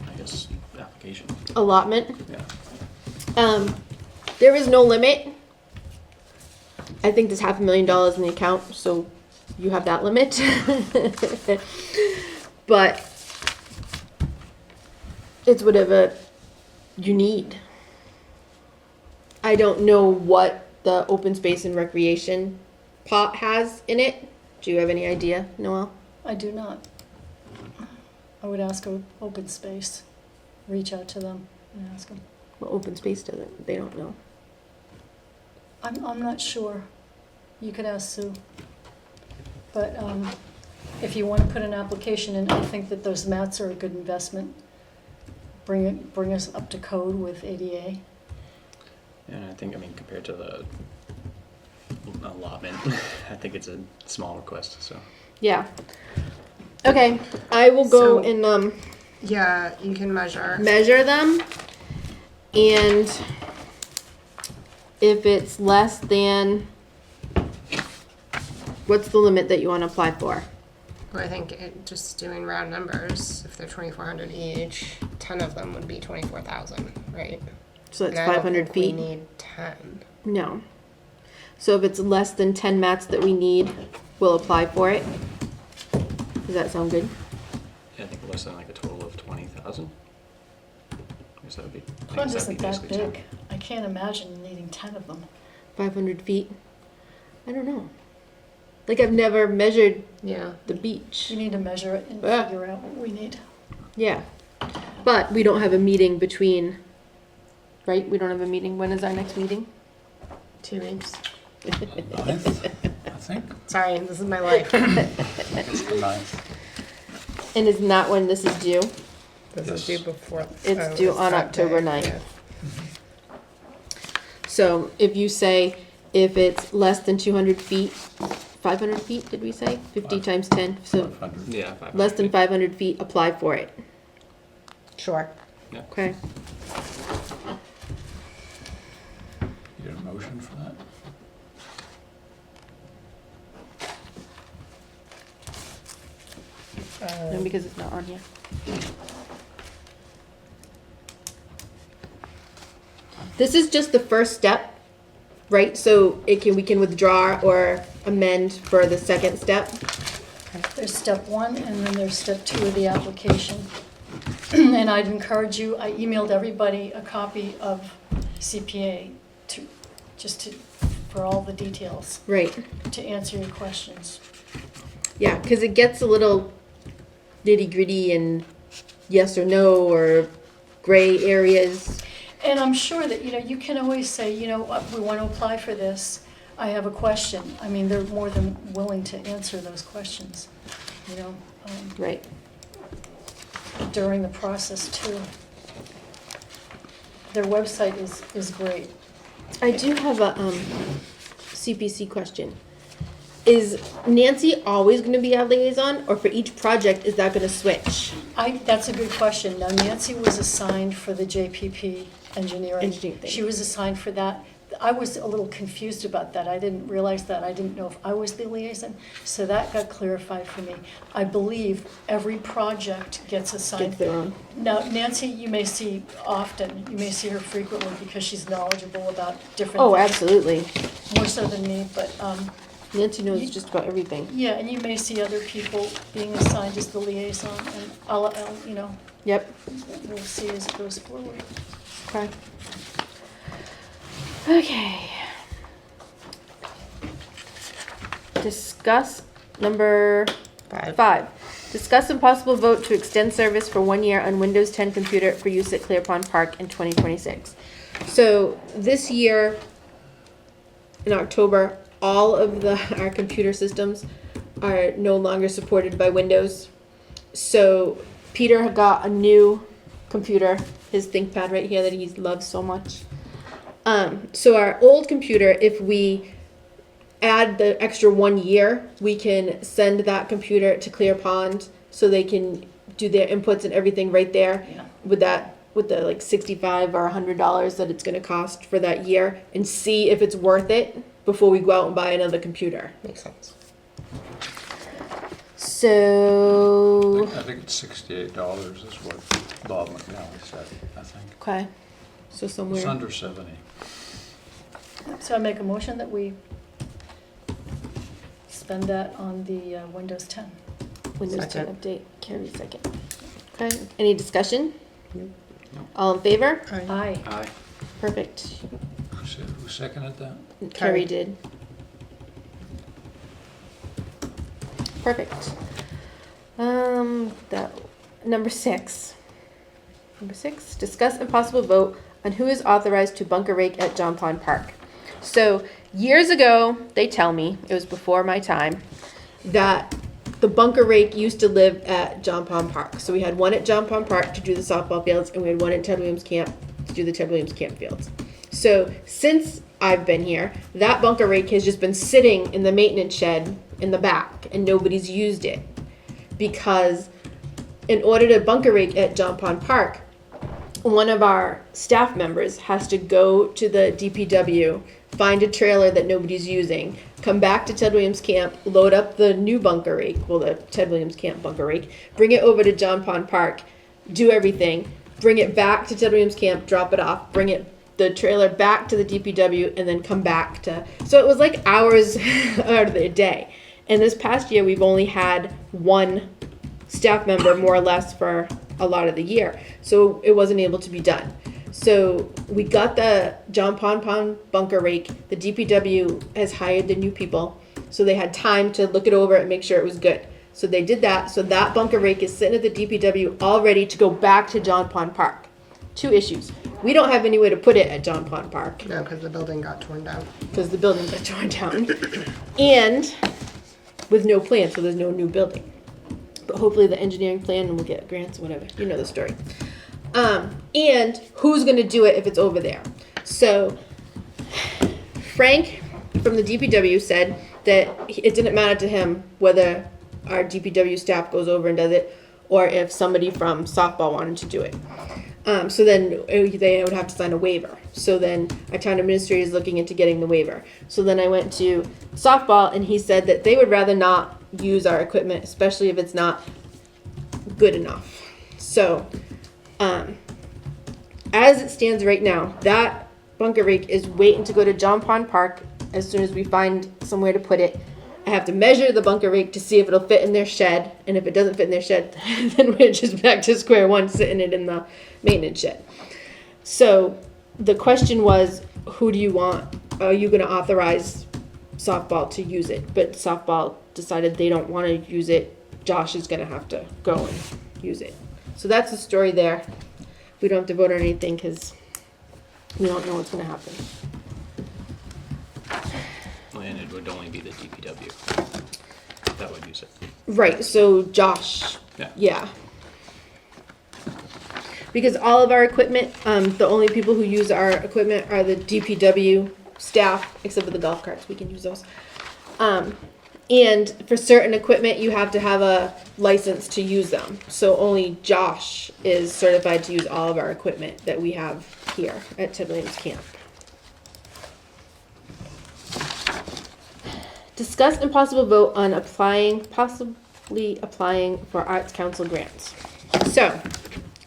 I guess, application? Allotment? Yeah. There is no limit. I think there's $500,000 in the account, so you have that limit. But it's whatever you need. I don't know what the open space and recreation pot has in it. Do you have any idea, Noel? I do not. I would ask Open Space, reach out to them and ask them. Well, open space doesn't. They don't know. I'm not sure. You could ask Sue. But if you want to put an application in, I think that those mats are a good investment. Bring us up to code with ADA. And I think, I mean, compared to the allotment, I think it's a small request, so. Yeah. Okay, I will go So- and Yeah, you can measure. measure them, and if it's less than, what's the limit that you want to apply for? Well, I think just doing round numbers, if they're 2,400 each, 10 of them would be 24,000, right? So that's And I don't 500 think feet. We need 10. No. So if it's less than 10 mats that we need, we'll apply for it. Does that sound good? Yeah, I think less than like a total of 20,000. I guess that would be. I Pond guess that'd isn't be that basically 10. big. I can't imagine needing 10 of them. 500 feet? I don't know. Like, I've never measured Yeah. the beach. We need to measure it and Yeah. figure out what we need. Yeah. But we don't have a meeting between, right? We don't have a meeting. When is our next meeting? 2 weeks. 9th, I think. Sorry, this is my life. It's the 9th. And isn't that when this is due? This Yes. is due before. It's due on that October day, 9th. yeah. So if you say, if it's less than 200 feet, 500 feet, did we say? 50 times 10, so 500. Yeah, 500 less than feet. 500 feet, apply for it. Sure. Okay. You get a motion for that? No, because it's not on here. This is just the first step, right? So we can withdraw or amend for the second step. There's step 1, and then there's step 2 of the application. And I'd encourage you, I emailed everybody a copy of CPA for all the details, Right. to answer your questions. Yeah, because it gets a little nitty gritty and yes or no or gray areas. And I'm sure that, you can always say, we want to apply for this. I have a question. I mean, they're more than willing to answer those questions, Right. during the process too. Their website is great. I do have a CPC question. Is Nancy always going to be our liaison, or for each project is that going to switch? That's a good question. Now, Nancy was assigned for the JPP engineering. Thing. She was assigned for that. I was a little confused about that. I didn't realize that. I didn't know if I was the liaison. So that got clarified for me. I believe every project gets assigned. Gets their own. Now, Nancy, you may see often. You may see her frequently because she's knowledgeable about different Oh, things. absolutely. More so than me, but Nancy knows just about everything. yeah, and you may see other people being assigned as the liaison, and I'll Yep. we'll see as it goes forward. Okay. Okay. Discuss number 5. Discuss and possible vote to extend service for 1 year on Windows 10 computer for use at Clear Pond Park in 2026. So this year, in October, all of our computer systems are no longer supported by Windows. So Peter got a new computer, his ThinkPad right here that he loves so much. So our old computer, if we add the extra 1 year, we can send that computer to Clear Pond so they can do their inputs and everything right there Yeah. with the like $65 or $100 that it's going to cost for that year, and see if it's worth it before we go out and buy another computer. Makes sense. So, I think it's $68 is what Bob McNally said, I think. okay, so somewhere. It's under 70. So I make a motion that we spend that on the Windows 10. Windows 10 Second. update, Carrie second. Okay, any discussion? Nope. All in favor? Aye. Aye. Perfect. Who seconded that? Carrie did. Perfect. That, number 6. Number 6, discuss and possible vote on who is authorized to bunker rake at John Pond Park. So years ago, they tell me, it was before my time, that the bunker rake used to live at John Pond Park. So we had one at John Pond Park to do the softball fields, and we had one at Ted Williams Camp to do the Ted Williams Camp fields. So since I've been here, that bunker rake has just been sitting in the maintenance shed in the back, and nobody's used it. Because in order to bunker rake at John Pond Park, one of our staff members has to go to the DPW, find a trailer that nobody's using, come back to Ted Williams Camp, load up the new bunker rake, well, the Ted Williams Camp bunker rake, bring it over to John Pond Park, do everything, bring it back to Ted Williams Camp, drop it off, bring the trailer back to the DPW, and then come back to, so it was like hours out of the day. And this past year, we've only had one staff member, more or less, for a lot of the year. So it wasn't able to be done. So we got the John Pond bunker rake. The DPW has hired the new people. So they had time to look it over and make sure it was good. So they did that. So that bunker rake is sitting at the DPW all ready to go back to John Pond Park. 2 issues. We don't have any way to put it at John Pond Park No, because the building got torn down. because the building got torn down. And with no plan, so there's no new building. But hopefully the engineering plan will get grants, whatever. You know the story. And who's going to do it if it's over there? So Frank from the DPW said that it didn't matter to him whether our DPW staff goes over and does it or if somebody from softball wanted to do it. So then they would have to sign a waiver. So then our town administrator is looking into getting the waiver. So then I went to softball and he said that they would rather not use our equipment, especially if it's not good enough. So, as it stands right now, that bunker rake is waiting to go to John Pond Park as soon as we find somewhere to put it. I have to measure the bunker rake to see if it'll fit in their shed, and if it doesn't fit in their shed, then we're just back to square one, sitting it in the maintenance shed. So the question was, who do you want? Are you going to authorize softball to use it? But softball decided they don't want to use it. Josh is going to have to go and use it. So that's the story there. We don't have to vote on anything because we don't know what's going to happen. And it would only be the DPW that would use it. Right, so Josh, Yeah. yeah. Because all of our equipment, the only people who use our equipment are the DPW staff, except for the golf carts, we can use those. And for certain equipment, you have to have a license to use them. So only Josh is certified to use all of our equipment that we have here at Ted Williams Camp. Discuss and possible vote on possibly applying for Arts Council grants. So,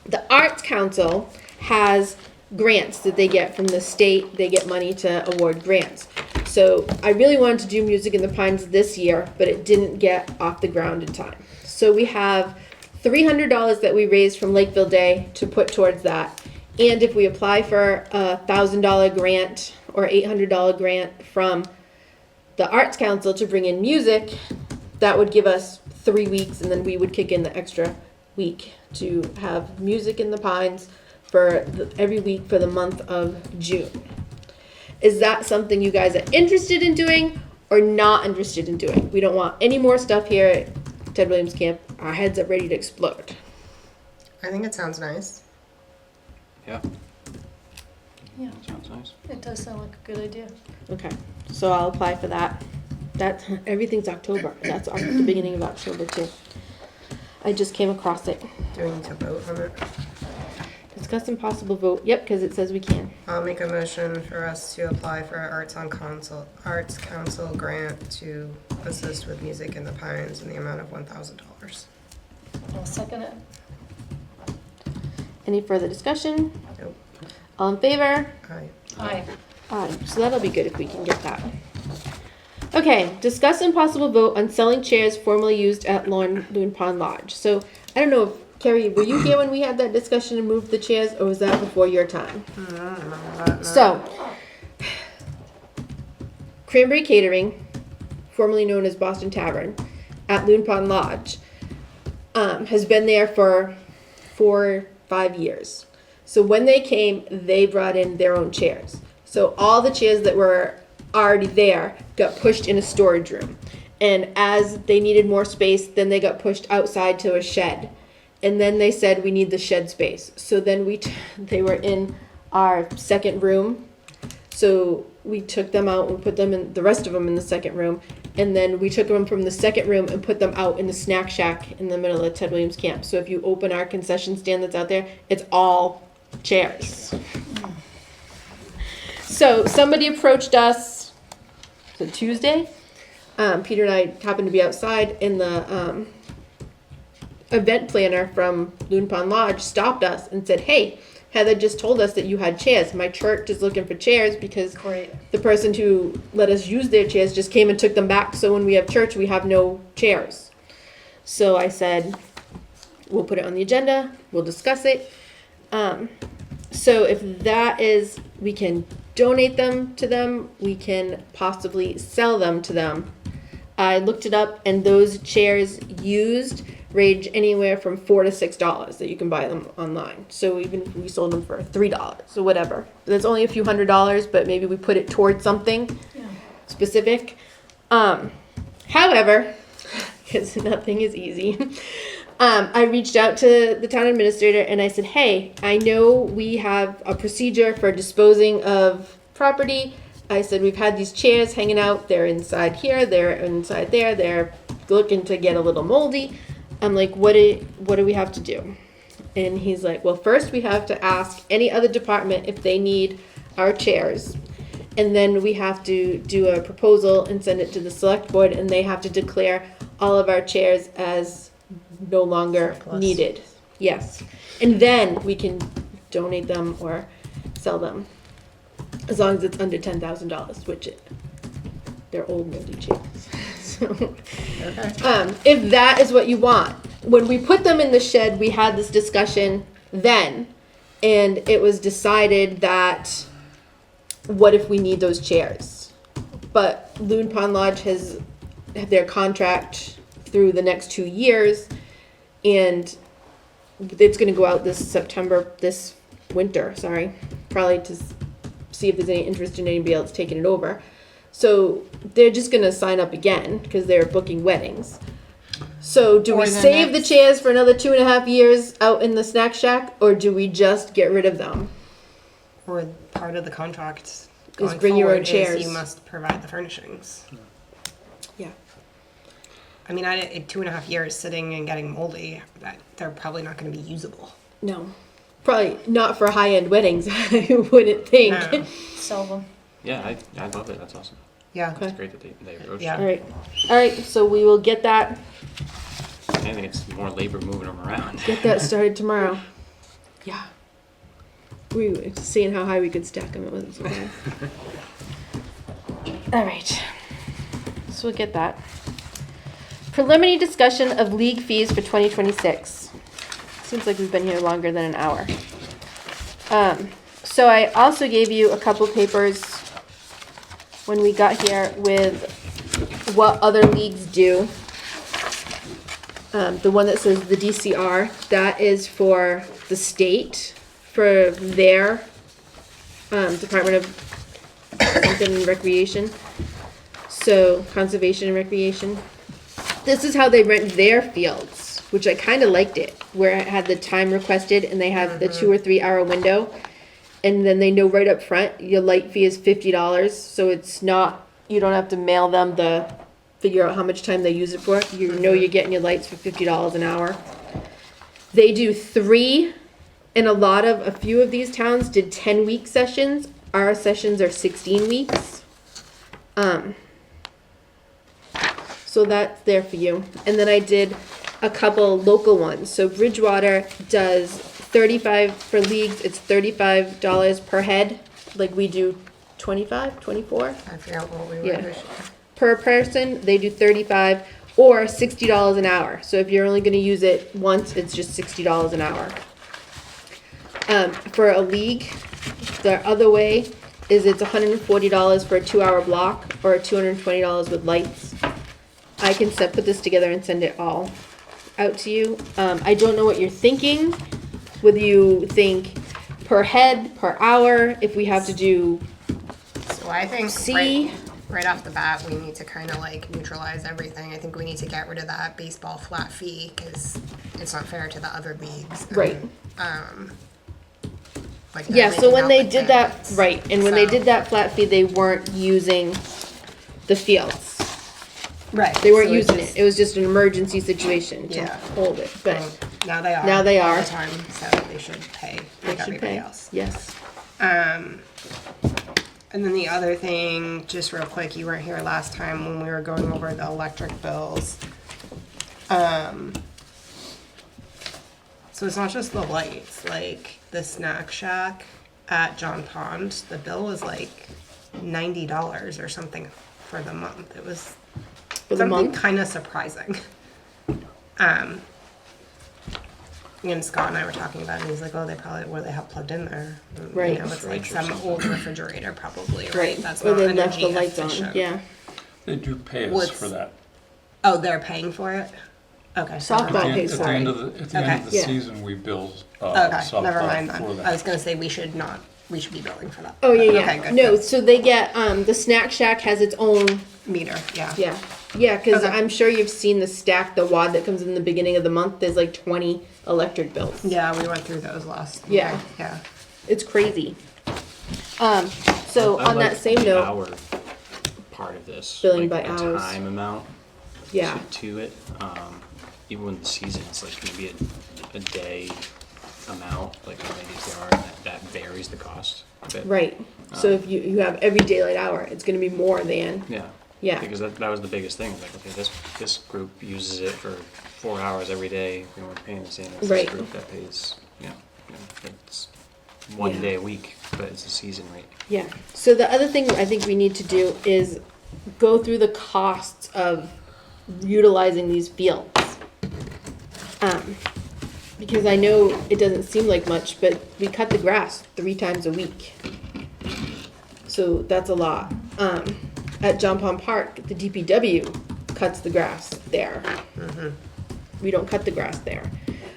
the Arts Council has grants that they get from the state. They get money to award grants. So, I really wanted to do Music in the Pines this year, but it didn't get off the ground in time. So, we have $300 that we raised from Lakeville Day to put towards that. And if we apply for a $1,000 grant or $800 grant from the Arts Council to bring in music, that would give us 3 weeks, and then we would kick in the extra week to have Music in the Pines for every week for the month of June. Is that something you guys are interested in doing or not interested in doing? We don't want any more stuff here at Ted Williams Camp. Our heads are ready to explode. I think it sounds nice. Yeah, Yeah, sounds nice. it does sound like a good idea. Okay, so I'll apply for that. Everything's October. That's the beginning of October too. I just came across it. Do we need to vote on it? Discuss and possible vote. Yep, because it says we can. I'll make a motion for us to apply for our Arts Council grant to assist with Music in the Pines in the amount of $1,000. I'll second it. Any further discussion? Nope. All in favor? Aye. Aye. Aye. So that'll be good if we can get that. Okay, discuss and possible vote on selling chairs formerly used at Loon Pond Lodge. So I don't know if Carrie, were you here when we had that discussion to move the chairs, or was that before your time? I don't remember that. No. So, Cranberry Catering, formerly known as Boston Tavern, at Loon Pond Lodge, has been there for 4 or 5 years. So when they came, they brought in their own chairs. So all the chairs that were already there got pushed in a storage room. And as they needed more space, then they got pushed outside to a shed. And then they said, we need the shed space. So then they were in our second room. So we took them out and put them in, the rest of them in the second room. And then we took them from the second room and put them out in the snack shack in the middle of Ted Williams Camp. So if you open our concession stand that's out there, it's all chairs. So somebody approached us, was it Tuesday? Peter and I happened to be outside, and the event planner from Loon Pond Lodge stopped us and said, hey, Heather just told us that you had chairs. My church is looking for chairs because Great. the person who let us use their chairs just came and took them back. So when we have church, we have no chairs. So I said, we'll put it on the agenda. We'll discuss it. So if that is, we can donate them to them. We can possibly sell them to them. I looked it up, and those chairs used range anywhere from $4 to $6 that you can buy them online. So even if we sold them for $3 or whatever, that's only a few $100s, but maybe we put it towards something specific. However, because nothing is easy, I reached out to the town administrator and I said, hey, I know we have a procedure for disposing of property. I said, we've had these chairs hanging out. They're inside here. They're inside there. They're looking to get a little moldy. I'm like, what do we have to do? And he's like, well, first we have to ask any other department if they need our chairs. And then we have to do a proposal and send it to the select board, and they have to declare all of our chairs as no longer Surplus. needed. Yes. And then we can donate them or sell them, as long as it's under $10,000, which they're old moldy chairs. Okay. If that is what you want. When we put them in the shed, we had this discussion then, and it was decided that what if we need those chairs? But Loon Pond Lodge has their contract through the next 2 years, and it's going to go out this winter, probably to see if there's any interest in anybody else taking it over. So they're just going to sign up again because they're booking weddings. So do Or we the save next- the chairs for another 2.5 years out in the snack shack, or do we just get rid of them? Or part of the contract Is going bring your own forward is chairs. you must provide the furnishings. Yeah. I mean, 2.5 years sitting and getting moldy, they're probably not going to be usable. No. Probably not for high-end weddings, I wouldn't think. No. Sell them. Yeah, I love it. That's awesome. Yeah. It's great that they approached Yeah. it. All right, so we will get that I think it's more labor moving them around. started tomorrow. Yeah. We were seeing how high we could stack them. It wasn't so bad. All right. So we'll get that. Preliminary discussion of league fees for 2026. Seems like we've been here longer than an hour. So I also gave you a couple papers when we got here with what other leagues do. The one that says the DCR, that is for the state, for their Department of something and Recreation. So conservation and recreation. This is how they rent their fields, which I kind of liked it, where it had the time requested and they have the 2 or 3 hour window. And then they know right up front, your light fee is $50. So it's not, you don't have to mail them figure out how much time they use it for. You know you're getting your lights for $50 an hour. They do 3, and a few of these towns did 10-week sessions. Our sessions are 16 weeks. So that's there for you. And then I did a couple local ones. So Bridgewater does 35 for leagues. It's $35 per head. Like we do 25, 24 I forgot what we were. Yeah. per person. They do 35 or $60 an hour. So if you're only going to use it once, it's just $60 an hour. For a league, the other way is it's $140 for a 2-hour block or $220 with lights. I can put this together and send it all out to you. I don't know what you're thinking, whether you think per head, per hour, if we have to do So I think C. right off the bat, we need to kind of like neutralize everything. I think we need to get rid of that baseball flat fee because it's not fair to the other leagues. Right. Like Yeah, they're so making when out they with did that, bandits. right, and when they So- did that flat fee, they weren't using the fields. Right. They weren't so using just- it. It was just an emergency situation to Yeah. hold it, but Now they are. Now they all are. the time, so they should pay they like should everybody pay. else. Yes. And then the other thing, just real quick, you weren't here last time when we were going over the electric bills. So it's not just the lights, like the snack shack at John Pond, the bill was like $90 or something for the month. It was For the something month? kind of surprising. And Scott and I were talking about it, and he's like, "Oh, they probably what do they have plugged in there? And, Right. You know, it's like some old refrigerator, probably, right? Right. That's Or not they energy left the lights efficient. on. Yeah. They do pay us What's- for that. Oh, they're paying for it. Okay. Softball At never mind. pays the for end it. of the end of the Yeah. season, we bill Okay, never mind softball then. for I that. was gonna say we should be billing for that. Oh yeah, yeah. Okay, good. No, good. so they get the snack shack has its own. Meter, yeah. Yeah. Yeah, because Okay. I'm sure you've seen the wad that comes in the beginning of the month. There's like 20 electric bills. Yeah, we went through those last. Yeah. year, Yeah. It's crazy. So I on like that same the note, hour part of this, Billing like by the hours. time amount yeah, to it. Even when the season is like maybe a day amount, like how many days there are, and that varies the cost a bit. right. So if you have every daylight hour, it's going to be more than Yeah. Yeah. Because that was the biggest thing. Like, okay, this group uses it for 4 hours every day. We weren't paying the same as Right. this group that pays, it's one Yeah. day a week, but it's a season rate. Yeah. So the other thing I think we need to do is go through the costs of utilizing these fields. Because I know it doesn't seem like much, but we cut the grass 3 times a week. So that's a lot. At John Pond Park, the DPW cuts the grass there. We don't cut the grass there.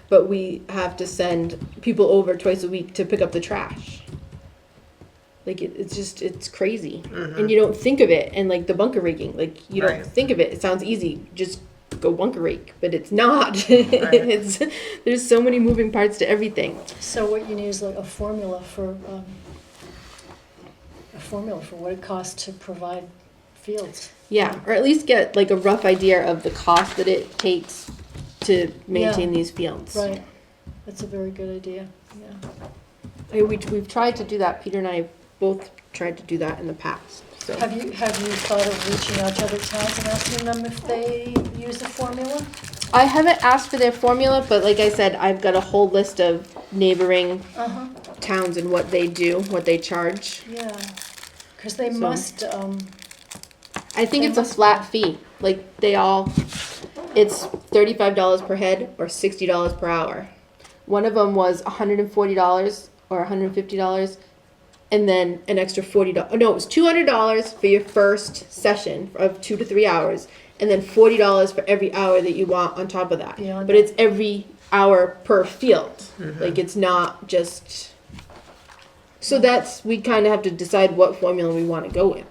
But we have to send people over twice a week to pick up the trash. Like, it's crazy. And you don't think of it. And like the bunker raking, like you don't Right. think of it. It sounds easy. Just go bunker rake, but it's not. There's so many moving parts to everything. So what you need is like a formula for what it costs to provide fields. Yeah, or at least get like a rough idea of the cost that it takes to maintain these fields. Right. That's a very good idea. Yeah. I mean, we've tried to do that. Peter and I have both tried to do that in the past. So Have you thought of reaching out to other towns and asking them if they use a formula? I haven't asked for their formula, but like I said, I've got a whole list of neighboring towns and what they do, what they charge. Yeah. Because they So- must. I think it's a flat fee. Like it's $35 per head or $60 per hour. One of them was $140 or $150, and then an extra $40. No, it was $200 for your first session of 2 to 3 hours, and then $40 for every hour that you want on top of that. Beyond But that. it's every hour per field. Like it's not just. So we kind of have to decide what formula we want to go with.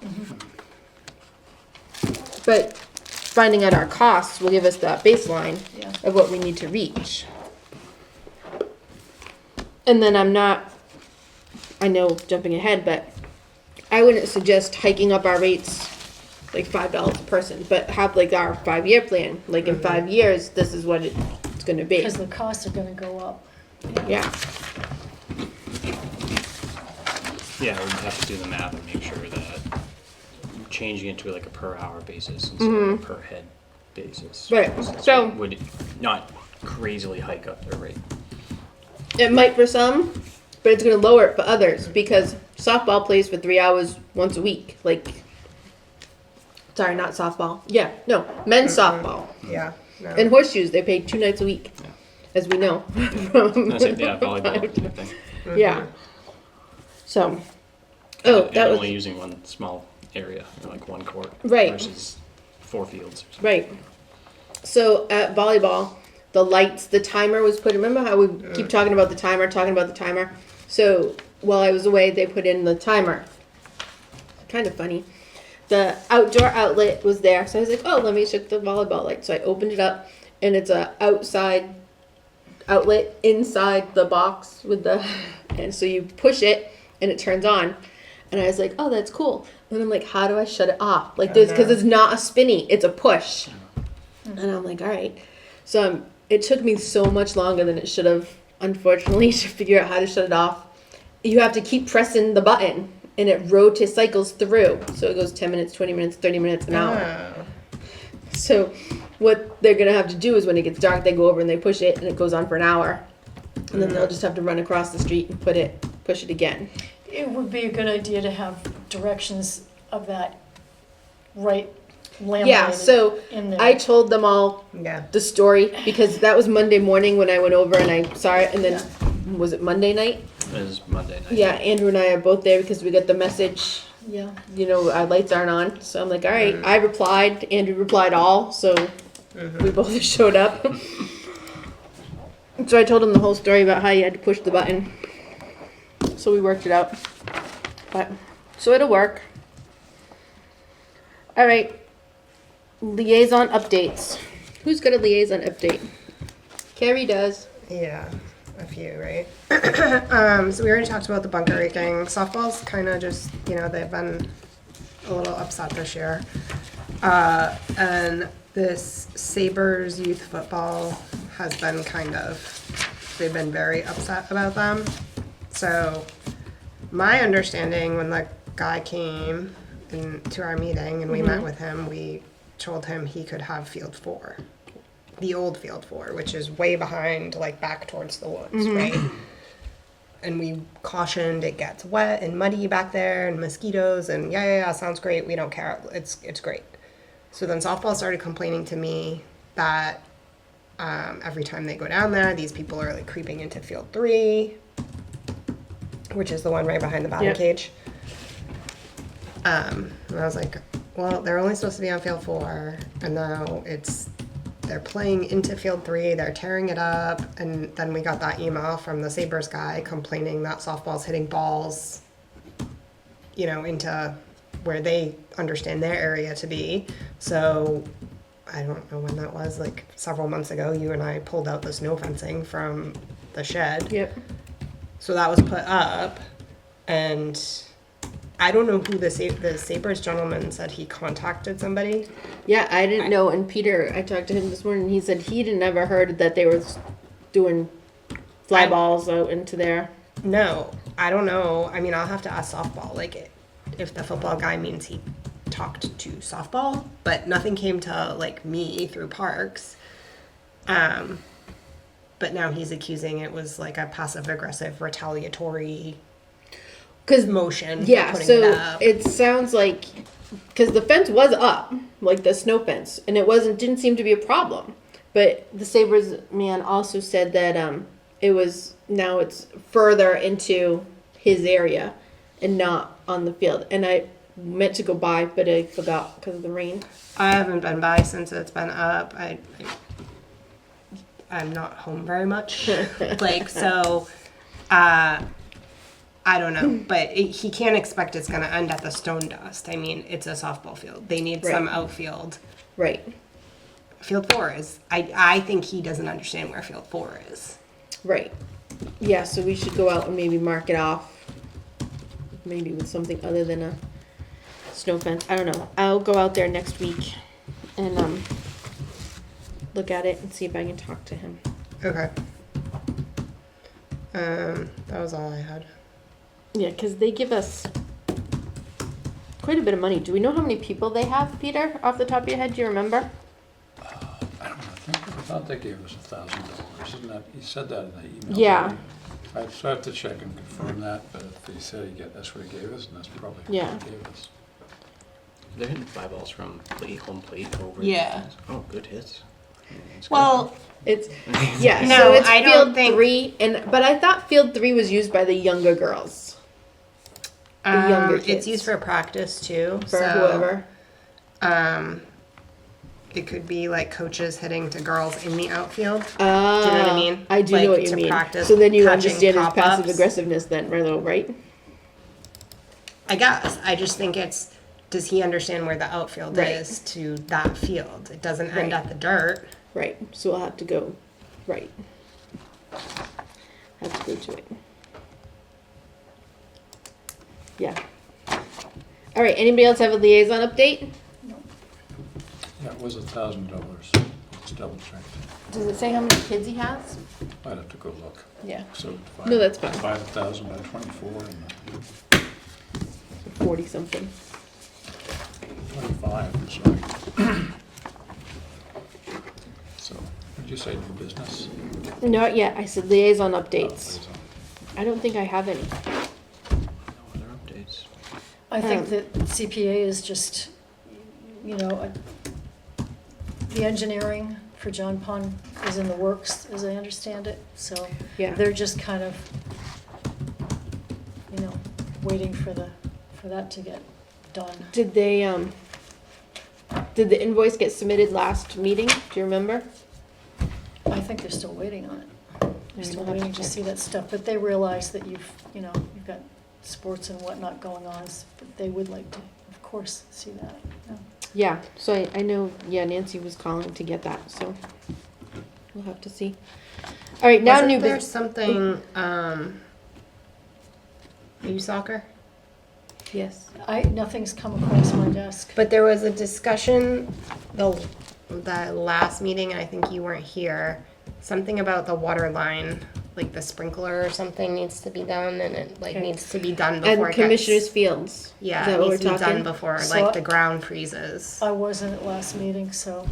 But finding out our costs will give us that baseline Yeah. of what we need to reach. And then I know jumping ahead, but I wouldn't suggest hiking up our rates like $5 a person, but have like our 5-year plan. Like in 5 years, this is what it's going to be. Because the costs are going to go up. Yeah. Yeah, we have to do the math and make sure that changing it to like a per hour basis instead of a per head basis. Right. So Would not crazily hike up their rate. it might for some, but it's going to lower it for others because softball plays for 3 hours once a week. Like, sorry, not softball. Yeah, no, men's softball. Yeah. No. And horseshoes, they pay 2 nights a week, Yeah. as we know. That's it, yeah, volleyball type thing. Yeah. So, oh, And that was, only using one small area, like one court. Right. Versus 4 fields. right. So at volleyball, the lights, the timer was put, remember how we keep talking about the timer? So while I was away, they put in the timer. Kind of funny. The outdoor outlet was there, so I was like, oh, let me check the volleyball light. So I opened it up, and it's a outside outlet inside the box with the, and so you push it, and it turns on. And I was like, oh, that's cool. And I'm like, how do I shut it off? Like this, because it's not a spinny, it's a push. And I'm like, all right. So it took me so much longer than it should have, unfortunately, to figure out how to shut it off. You have to keep pressing the button, and it rotates, cycles through. So it goes 10 minutes, 20 minutes, 30 minutes, an hour. Oh. So what they're going to have to do is when it gets dark, they go over and they push it, and it goes on for an hour. And then they'll just have to run across the street and push it again. It would be a good idea to have directions of that right laminated Yeah, so in there. I told them all Yeah. the story because that was Monday morning when I went over and I saw it, and then was it Monday night? It is Monday night. Yeah, Andrew and I are both there because we got the message, Yeah. our lights aren't on. So I'm like, all right. I replied, Andrew replied all, so we both showed up. So I told him the whole story about how you had to push the button. So we worked it out. So it'll work. All right. Liaison updates. Who's got a liaison update? Carrie does. Yeah, a few, right? So we already talked about the bunker raking. Softball's kind of just, they've been a little upset this year. And this Sabres youth football has been they've been very upset about them. So my understanding when the guy came to our meeting and we met with him, we told him he could have field 4. The old field 4, which is way behind, like back towards the woods, right? And we cautioned it gets wet and muddy back there and mosquitoes and yeah, sounds great. We don't care. It's great. So then softball started complaining to me that every time they go down there, these people are like creeping into field 3, which is the one right behind the batting Yep. cage. And I was like, well, they're only supposed to be on field 4, and now they're playing into field 3, they're tearing it up, and then we got that email from the Sabres guy complaining that softball's hitting balls, you know, into where they understand their area to be. So I don't know when that was, like several months ago, you and I pulled out the snow fencing from the shed. Yep. So that was put up, and I don't know who the Sabres gentleman said he contacted somebody. Yeah, I didn't know. And Peter, I talked to him this morning. He said he'd never heard that they were doing fly balls out into there. No, I don't know. I mean, I'll have to ask softball, like, if the football guy means he talked to softball, but nothing came to, like, me through Parks. But now he's accusing it was, like, a passive-aggressive retaliatory motion for Yeah, putting so it up. it sounds like, because the fence was up, like the snow fence, and didn't seem to be a problem. But the Sabres man also said that now it's further into his area and not on the field. And I meant to go by, but I forgot because of the rain. I haven't been by since it's been up. I'm not home very much. Like, so, I don't know. But he can't expect it's going to end at the stone dust. I mean, it's a softball field. They need some Right. outfield. Right, Field 4 is, I think he doesn't understand where field 4 is. right. Yeah, so we should go out and maybe mark it off. Maybe with something other than a snow fence. I don't know. I'll go out there next week and look at it and see if I can talk to him. Okay. That was all I had. Yeah, because they give us quite a bit of money. Do we know how many people they have, Peter, off the top of your head? Do you remember? I don't know, I thought they gave us $1,000, isn't that, he said that in the email. Yeah. So I have to check and confirm that, but if he said that's what he gave us, and that's probably Yeah. what he gave us. They're hitting fly balls from home plate over. Yeah. Oh, good hits. That's good. Well, It's yeah. No, so it's I don't field think- 3, but I thought field 3 was used by the younger girls younger kids. it's used for practice too. for so, whoever. It could be like coaches hitting to girls in the outfield. Do you know what I mean? I do Like, know what you to mean. practice So then you catching understand his pop-ups. passive aggressiveness then, right? I guess. I just think does he understand where the outfield Right. is to that field? It doesn't end Right. at the dirt. Right. So we'll have to go. Right. Have to go to it. Yeah. All right. Anybody else have a liaison update? Yeah, it was $1,000, just double checked. Does it say how many kids he has? I'd have to go look. Yeah. So No, that's fine. 5,000 by 24 and 40 something. 25, I'm sorry. So, what did you say, new business? Not yet. I said liaison Oh, updates. liaison. I don't think I have any. No other updates. I think that CPA is just, the engineering for John Pond is in the works, as I understand it, so. Yeah. They're just kind of, waiting for that to get done. Did the invoice get submitted last meeting? Do you remember? I think they're still waiting on it. They're still we'll have to waiting to check. see that stuff, but they realize that you've got sports and whatnot going on, but they would like to, of course, see that. Yeah. Yeah. So I know. Yeah, Nancy was calling to get that. So we'll have to see. All right. Now Wasn't new there business. something, you soccer? Yes. Nothing's come across my desk. But there was a discussion, the last meeting, and I think you weren't here, something about the water line, like the sprinkler or something needs to be done, and it Okay. needs to be done before And it Commissioners gets, Fields. yeah, Is that it what needs we're to be talking? done before So- like the ground freezes. I wasn't at last meeting, so.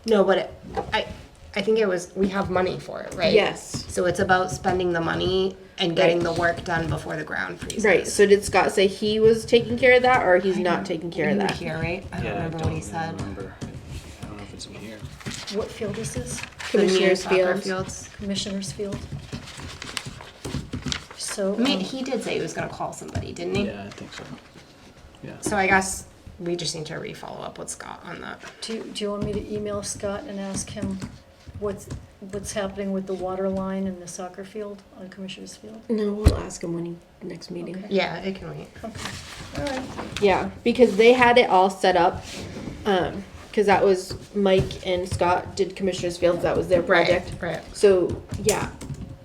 No, but I think it was, we have money for it, right? Yes. So it's about spending the money and getting Right. the work done before the ground freezes. Right. So did Scott say he was taking care of that, or he's not taking care of You were that? here, right? I don't remember what he said. remember. What field is this? Commissioner's soccer Field. fields. Commissioner's Field. So, I mean, he did say he was gonna call somebody, didn't he? Yeah, I think so. Yeah. So I guess we just need to re-follow up with Scott on that. do you want me to email Scott and ask him what's happening with the water line and the soccer field on Commissioner's Field? No, we'll ask him when he, next meeting. Okay. Yeah, it can wait. Okay, all right. Yeah, because they had it all set up, because that was Mike and Scott did Commissioner's Fields, that was their project. Right. So, yeah,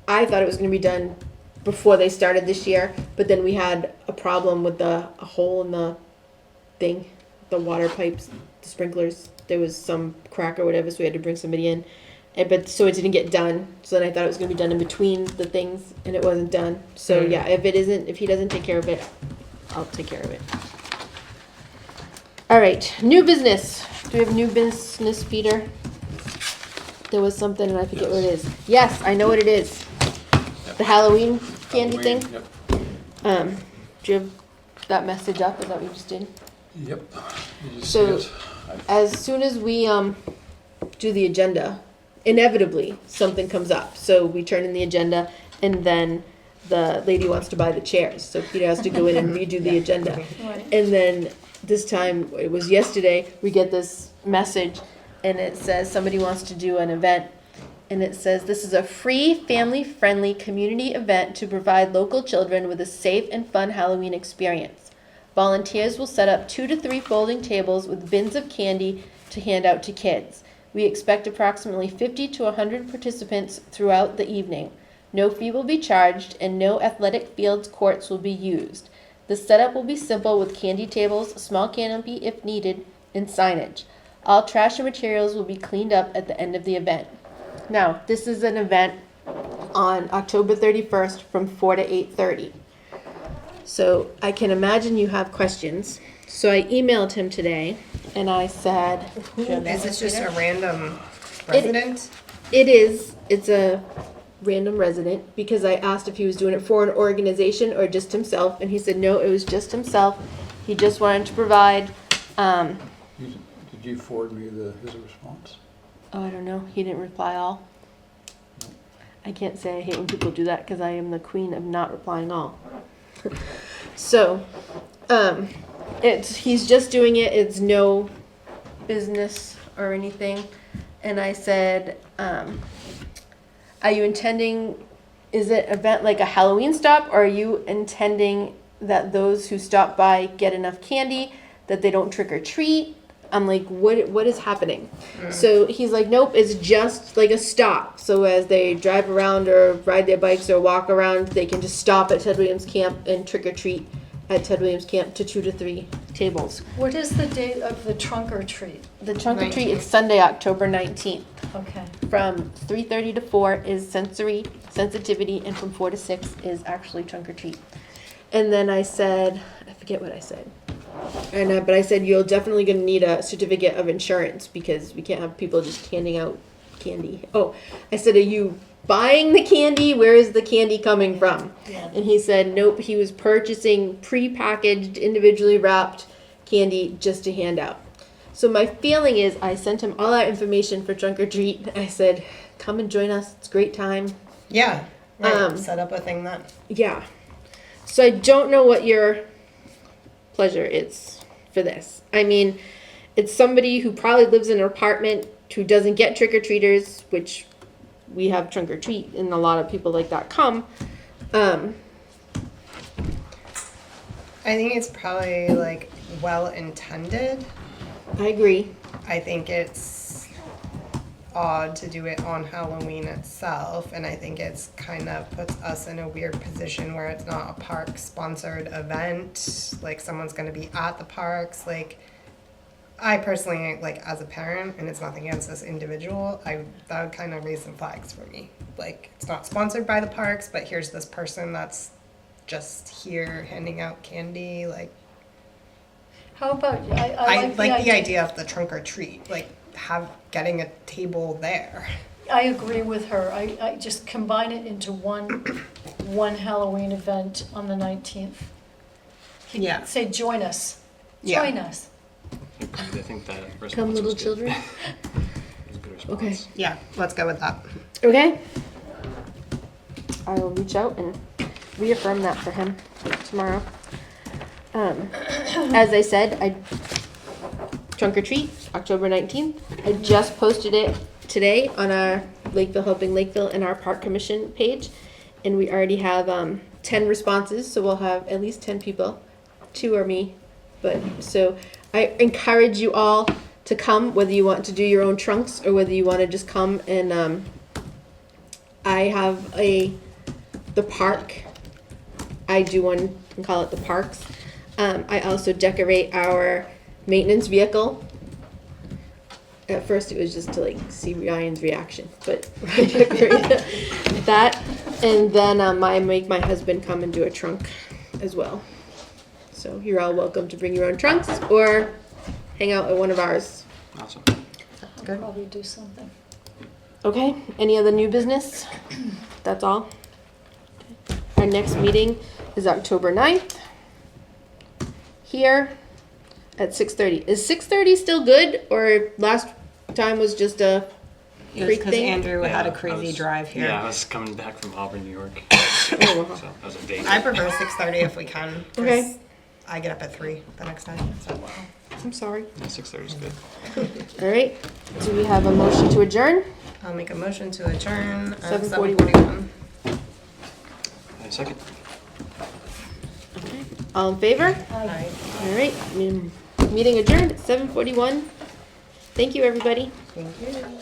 I thought it was gonna be done before they started this year, but then we had a problem with a hole in the thing, the water pipes, the sprinklers. There was some crack or whatever, so we had to bring somebody in. But so it didn't get done. So then I thought it was gonna be done in between the things, and it wasn't done. So yeah, if he doesn't take care of it, I'll take care of it. All right, new business. Do we have new business, Peter? There was something and I forget what it is. Yes, I know what it is. The Halloween candy Halloween, thing. Yep. Do you have that message up? Is that what you just did? Yep. You just So- see it? As soon as we do the agenda, inevitably something comes up. So we turn in the agenda, and then the lady wants to buy the chairs. So Peter has to go in and redo the agenda. Right. And then this time, it was yesterday, we get this message, and it says somebody wants to do an event. And it says, this is a free, family-friendly community event to provide local children with a safe and fun Halloween experience. Volunteers will set up 2 to 3 folding tables with bins of candy to hand out to kids. We expect approximately 50 to 100 participants throughout the evening. No fee will be charged, and no athletic fields courts will be used. The setup will be simple with candy tables, a small canopy if needed, and signage. All trash and materials will be cleaned up at the end of the event. Now, this is an event on October 31st from 4 to 8:30. So I can imagine you have questions. So I emailed him today, and I said, Is this just a random resident? it's a random resident, because I asked if he was doing it for an organization or just himself, and he said no, it was just himself. He just wanted to provide, Did you forward me his response? oh, I don't know, he didn't reply all. I can't say I hate when people do that, because I am the queen of not replying all. So, he's just doing it, it's no business or anything. And I said, are you intending, is it event like a Halloween stop, or are you intending that those who stop by get enough candy, that they don't trick or treat? I'm like, what is happening? So he's like, nope, it's just like a stop. So as they drive around or ride their bikes or walk around, they can just stop at Ted Williams Camp and trick or treat at Ted Williams Camp to 2 to 3 tables. What is the date of the trunk or treat? The trunk or treat is Sunday, October 19th. Okay. From 3:30 to 4 is sensitivity, and from 4 to 6 is actually trunk or treat. And then I said, I forget what I said. But I said, you're definitely going to need a certificate of insurance, because we can't have people just handing out candy. Oh, I said, are you buying the candy? Where is the candy coming from? Yeah. And he said, nope, he was purchasing pre-packaged, individually wrapped candy just to hand out. So my feeling is, I sent him all our information for trunk or treat. I said, come and join us. It's a great time. Yeah. Right. Set up a thing that. Yeah. So I don't know what your pleasure is for this. I mean, it's somebody who probably lives in an apartment who doesn't get trick-or-treaters, which we have trunk or treat, and a lot of people like that come. I think it's probably like well intended. I agree. I think it's odd to do it on Halloween itself, and I think it's kind of puts us in a weird position where it's not a park sponsored event, like someone's going to be at the parks. Like, I personally, like, as a parent, and it's nothing against this individual, that would kind of raise some flags for me. Like, it's not sponsored by the parks, but here's this person that's just here handing out candy. Like, How about, I like the idea of the trunk or treat, like getting a table there. I agree with her. I just combine it into one Halloween event on the 19th. Yeah. Say, join us. Yeah. Join us. I think that response Come, little was good. children. It was a good response. Okay. Yeah, let's go with that. Okay. I will reach out and reaffirm that for him tomorrow. As I said, trunk or treat, October 19th. I just posted it today on our Lakeville Helping Lakeville and our Park Commission page. And we already have 10 responses, so we'll have at least 10 people. 2 are me. But so I encourage you all to come, whether you want to do your own trunks or whether you want to just come and I have the park. I do one and call it the parks. I also decorate our maintenance vehicle. At first, it was just to like see Ryan's reaction, but I decorate that, and then I make my husband come and do a trunk as well. So you're all welcome to bring your own trunks or hang out at one of ours. Awesome. I'll probably do something. Okay, any other new business? That's all. Our next meeting is October 9th. Here at 6:30. Is 6:30 still good, or last time was just a It was freak because thing? Andrew had a I crazy was- drive here. Yeah, I was coming back from Auburn, New York. Oh, wow. So that was a date. I prefer 6:30 if we can. 'Cause Okay. I get up at 3 the next day. So. I'm sorry. 6:30 is good. All right, do we have a motion to adjourn? I'll make a motion to adjourn at 7:41. 7:41. Any second? All in favor? Aye. All right, meeting adjourned at 7:41. Thank you, everybody. Thank you.